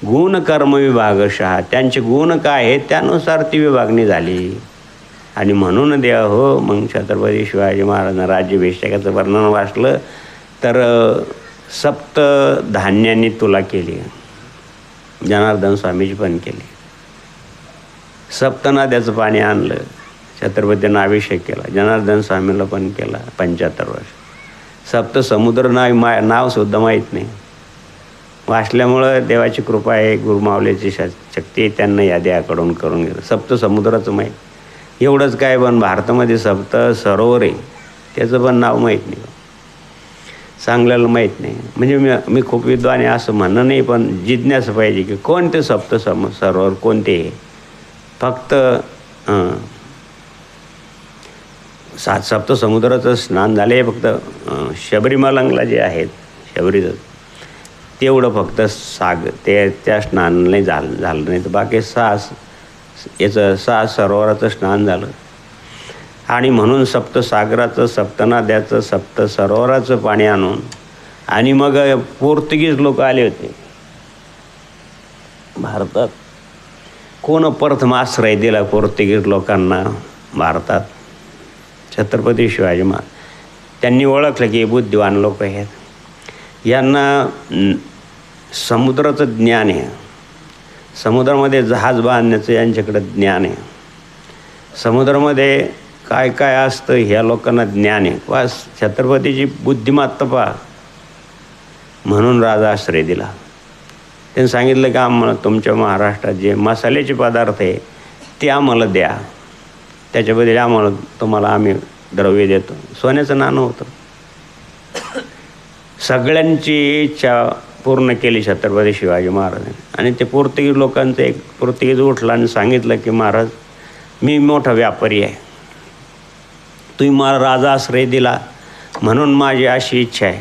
गुणकर्म विभागशः, त्यांचे गुण काय आहे त्यानुसार ती विभागणी झाली. आणि म्हणून देव हो, मग छत्रपती शिवाजी महाराजांना राज्याभिषेकाचं वर्णन वाचलं तर सप्त धान्यांनी तुला केली, जनार्दन स्वामीजी पण केली. सप्त नद्याचं पाणी आणलं, छत्रपतींना अभिषेक केला, जनार्दन स्वामीला पण केला 75 वर्ष. सप्त समुद्र नावसुद्धा माहीत नाही, वाचल्यामुळं देवाची कृपा आहे, गुरुमावल्याची शक्ती त्यांना या देवाकडून करून घेतलं. सप्त समुद्राचं माहीत एवढंच काय, पण भारतामध्ये सप्त सरोवर आहे त्याचं पण नाव माहीत नाही, चांगल्याला माहीत नाही. म्हणजे मी खूप विद्वान आहे असं म्हणणं नाही, पण जिज्ञासा पाहिजे की कोणते सप्त सरोवर कोणते. फक्त सप्त समुद्राचं स्नान झाले. फक्त शबरीमलंगला जे आहेत शबरीचं तेवढं फक्त त्या स्नान नाही झालं नाही तर बाकी याचं 6 सरोवराचं स्नान झालं. आणि म्हणून सप्तसागराचं, सप्तनद्याचं, 7 सरोवराचं पाणी आणून आणि मग पोर्तुगीज लोक आले होते भारतात. कोण प्रथम आश्रय दिला पोर्तुगीज लोकांना भारतात? छत्रपती शिवाजी महाराज. त्यांनी ओळखलं की हे बुद्धिवान लोक आहेत, यांना समुद्राचं ज्ञान आहे, समुद्रामध्ये जहाज बांधण्याचं यांच्याकडं ज्ञान आहे, समुद्रामध्ये काय काय असतं ह्या लोकांना ज्ञान आहे. बस छत्रपतीची बुद्धिमत्ता पहा. म्हणून राजा आश्रय दिला. त्यांनी सांगितलं की आम्हाला तुमच्या महाराष्ट्रात जे मसाल्याचे पदार्थ आहे ते आम्हाला द्या, त्याच्याबद्दल तुम्हाला आम्ही द्रव्य देतो. सोन्याचं नाणं होतं. सगळ्यांची इच्छा पूर्ण केली छत्रपती शिवाजी महाराजांनी. आणि ते पोर्तुगीज लोकांचं एक पोर्तुगीज उठला आणि सांगितलं की महाराज, मी मोठा व्यापारी आहे, तुम्ही मला राजा आश्रय दिला म्हणून माझी अशी इच्छा आहे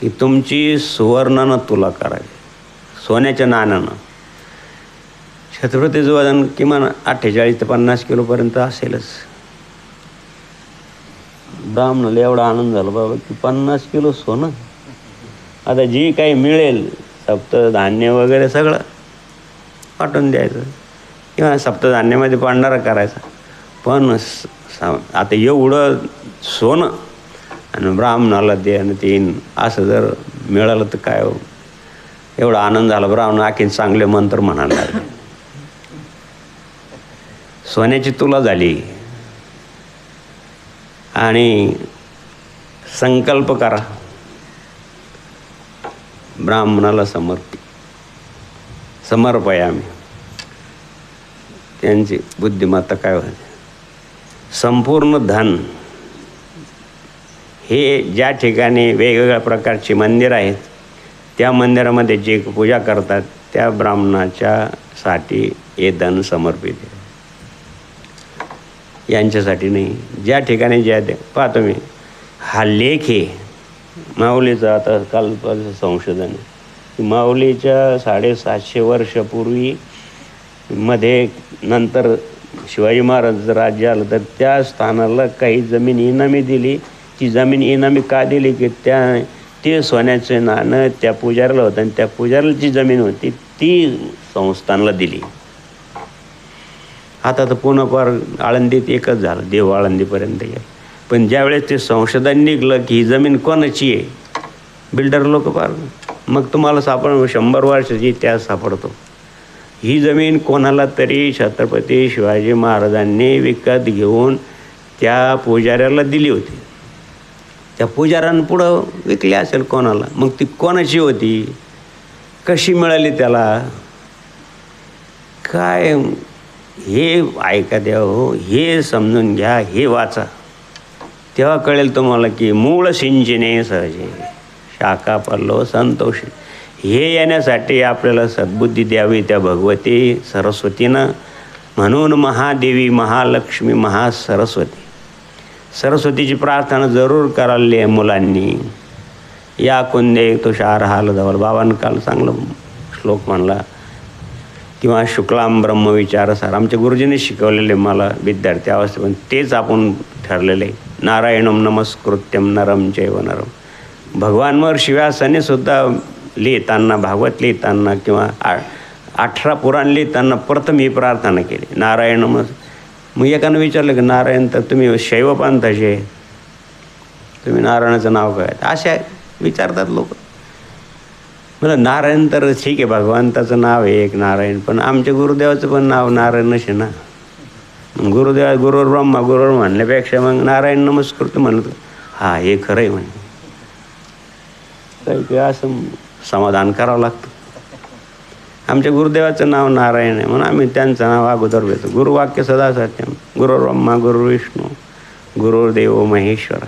की तुमची सुवर्णानं तुला करावी, सोन्याच्या नाण्यानं. छत्रपतीचं वजन किमान 48 ते 50 किलोपर्यंत असेलच. ब्राह्मणाला एवढा आनंद झाला बाबा की 50 किलो सोनं. आता जी काही मिळेल सप्तधान्य वगैरे सगळं पाठवून द्यायचं किंवा सप्तधान्यामध्ये भंडारा करायचा. पण आता एवढं सोनं आणि ब्राह्मणाला दे आणि ते असं जर मिळालं तर काय हो. एवढा आनंद झाला. ब्राह्मण आणखीन चांगले मंत्र म्हणायला लागले. सोन्याची तुला झाली आणि संकल्प करा ब्राह्मणाला समर्पय आम्ही. त्यांची बुद्धिमत्ता काय होते. संपूर्ण धन हे ज्या ठिकाणी वेगवेगळ्या प्रकारची मंदिर आहेत त्या मंदिरामध्ये जे पूजा करतात त्या ब्राह्मणाच्यासाठी हे धन समर्पित आहे, यांच्यासाठी नाही. ज्या ठिकाणी ज्या पहा तुम्ही, हा लेख आहे माऊलीचा. आता कालपासून संशोधन आहे की माऊलीच्या 750 वर्षापूर्वी मध्ये नंतर शिवाजी महाराज राज्य आलं तर त्या स्थानाला काही जमीन इनामी दिली. ती जमीन इनामी का दिली की ते सोन्याचे नाणं त्या पुजाऱ्याला होतं आणि त्या पुजाऱ्याची जमीन होती ती संस्थानला दिली. आता तर पुन्हा पार आळंदीत एकच झालं, देव आळंदीपर्यंत गेलं. पण ज्यावेळेस ते संशोधन निघलं की ही जमीन कोणाची आहे, बिल्डर लोक पार मग तुम्हाला 100 वर्षाची इतिहास सापडतो. ही जमीन कोणाला तरी छत्रपती शिवाजी महाराजांनी विकत घेऊन त्या पुजाऱ्याला दिली होती. त्या पुजाऱ्यांपुढं विकली असेल कोणाला. मग ती कोणाची होती, कशी मिळाली त्याला, काय हे ऐका द्या हो, हे समजून घ्या, हे वाचा, तेव्हा कळेल तुम्हाला की मूळ सिंचने सहजे शाखा पल्लव संतोषी. हे येण्यासाठी आपल्याला सद्बुद्धी द्यावी त्या भगवती सरस्वतीनं. म्हणून महादेवी, महालक्ष्मी, महासरस्वती, सरस्वतीची प्रार्थना जरूर करायला आहे मुलांनी. या कुंदे तुषार हाल धवल, बाबांनी काल चांगलं श्लोक म्हणला. किंवा शुक्लाम ब्रह्मविचारसार आमच्या गुरुजींनी शिकवलेले मला विद्यार्थी अवस्थे, पण तेच आपण ठरलेले. नारायणम नमस्कृत्यम नरम चैव नरम. भगवानवर शिव्यासाने सुद्धा लिहिताना, भागवत लिहिताना किंवा 18 पुराण लिहिताना प्रथम ही प्रार्थना केली, नारायण. मग एकानं विचारलं की नारायण तर तुम्ही शैव पंथाचे, तुम्ही नारायणाचं नाव काय, अशा विचारतात लोक. मला नारायण तर ठीक आहे, भगवंताचं नाव आहे एक नारायण, पण आमच्या गुरुदेवाचं पण नाव नारायणच आहे ना. गुरुदेवा गुरुर ब्रह्मा गुरुर म्हणण्यापेक्षा मग नारायण नमस्कृत म्हणलं हा हे खरं आहे म्हणजे काही असं समाधान करावं लागतं. आमच्या गुरुदेवाचं नाव नारायण आहे म्हणून आम्ही त्यांचं नाव अगोदर घेतो. गुरुवाक्य सदा सत्यम, गुरुर ब्रह्मा गुरुर विष्णू गुरुर्देव महेश्वरा.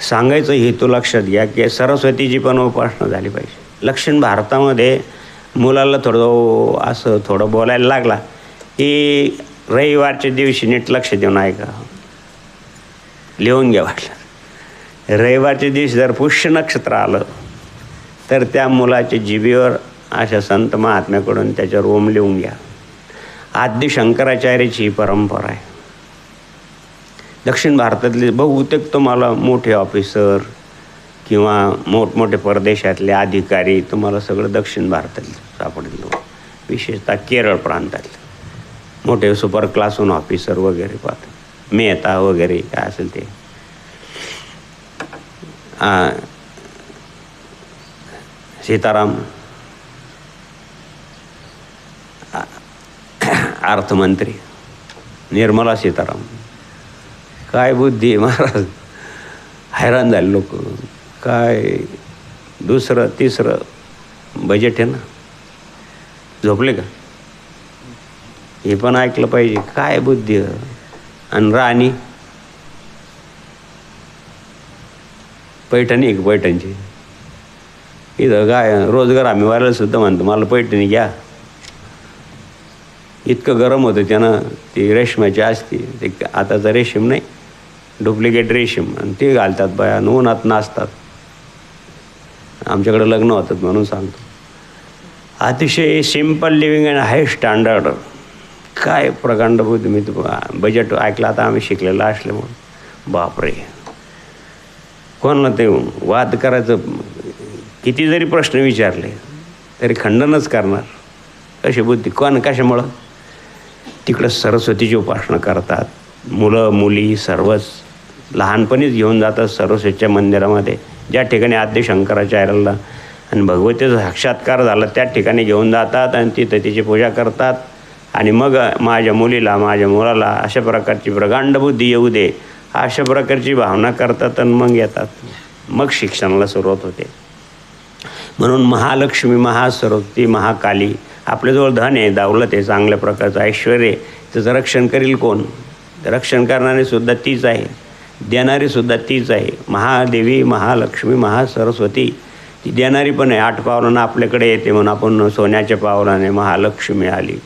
सांगायचं हेतू लक्षात घ्या की सरस्वतीची पण उपासना झाली पाहिजे. दक्षिण भारतामध्ये मुलाला थोडं बोलायला लागला की रविवारच्या दिवशी नीट लक्ष देऊन ऐका, लिहून घ्या वाटलं. रविवारच्या दिवशी जर पुष्य नक्षत्र आलं तर त्या मुलाच्या जिभेवर अशा संत महात्म्याकडून त्याच्यावर ओम लिहून घ्या. आद्य शंकराचार्याची ही परंपरा आहे. दक्षिण भारतातले बहुतेक तुम्हाला मोठे ऑफिसर किंवा मोठमोठे परदेशातले अधिकारी तुम्हाला सगळं दक्षिण भारतातले सापडेल. विशेषतः केरळ प्रांतातले मोठे सुपर क्लासून ऑफिसर वगैरे पाहतात, मेहता वगैरे काय असेल ते. सीताराम अर्थमंत्री, निर्मला सीताराम, काय बुद्धी महाराज. हैराण झाले लोक. काय दुसरं तिसरं बजेट आहे ना. झोपले का? हे पण ऐकलं पाहिजे. काय बुद्धी. आणि राणी पैठणी एक पैठणची इथं काय रोजगार आम्ही व्हायला सुद्धा म्हणतो मला पैठणी घ्या. इतकं गरम होतं त्यानं. ती रेशमाची असते ते, आताचं रेशीम नाही, डुप्लिकेट रेशीम, आणि ते घालतात बाया, उन्हात नाचतात. आमच्याकडे लग्न होतात म्हणून सांगतो. अतिशय simple living and high standard. काय प्रकांड बुद्धी. मी बजेट ऐकलं आता आम्ही शिकलेलं असल्यामुळे बापरे. कोणाला ते वाद करायचं, किती जरी प्रश्न विचारले तरी खंडनच करणार. कशी बुद्धी. कोण कशामुळं? तिकडं सरस्वतीची उपासना करतात. मुलं मुली सर्वच लहानपणीच घेऊन जातात सरस्वतीच्या मंदिरामध्ये. ज्या ठिकाणी आद्य शंकराचार्याला आणि भगवतीचा साक्षात्कार झाला त्या ठिकाणी घेऊन जातात आणि तिथं तिची पूजा करतात. आणि मग माझ्या मुलीला माझ्या मुलाला अशा प्रकारची प्रकांड बुद्धी येऊ दे अशा प्रकारची भावना करतात आणि मग येतात. मग शिक्षणाला सुरुवात होते. म्हणून महालक्ष्मी, महासरस्वती, महाकाली आपल्याजवळ धन आहे, दौलत आहे, चांगल्या प्रकारचं ऐश्वर्य आहे. त्याचं रक्षण करील कोण? रक्षण करणारी सुद्धा तीच आहे, देणारी सुद्धा तीच आहे. महादेवी, महालक्ष्मी, महासरस्वती ती देणारी पण आहे. 8 पावलांना आपल्याकडे येते म्हणून आपण सोन्याच्या पावलाने महालक्ष्मी आली.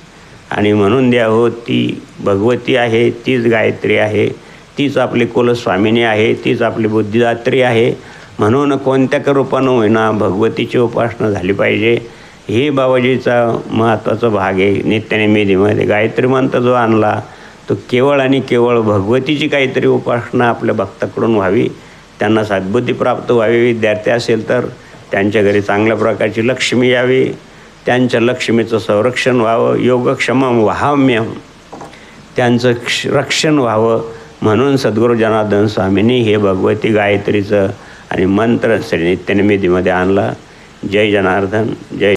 आणि म्हणून द्या हो, ती भगवती आहे, तीच गायत्री आहे, तीच आपली कुलस्वामिनी आहे, तीच आपली बुद्धिदात्री आहे. म्हणून कोणत्या रूपानं होईना भगवतीची उपासना झाली पाहिजे. हे बाबाजीचा महत्त्वाचा भाग आहे. नित्यनेमिधीमध्ये गायत्री मंत्र जो आणला तो केवळ आणि केवळ भगवतीची काहीतरी उपासना आपल्या भक्ताकडून व्हावी, त्यांना सद्बुद्धी प्राप्त व्हावी. विद्यार्थी असेल तर त्यांच्या घरी चांगल्या प्रकारची लक्ष्मी यावी, त्यांच्या लक्ष्मीचं संरक्षण व्हावं, योगक्षमं वहाम्यहं, त्यांचं रक्षण व्हावं. म्हणून सद्गुरू जनार्दन स्वामींनी हे भगवती गायत्रीचं आणि मंत्र श्री नित्यनेमिधीमध्ये आणला. जय जनार्दन. जय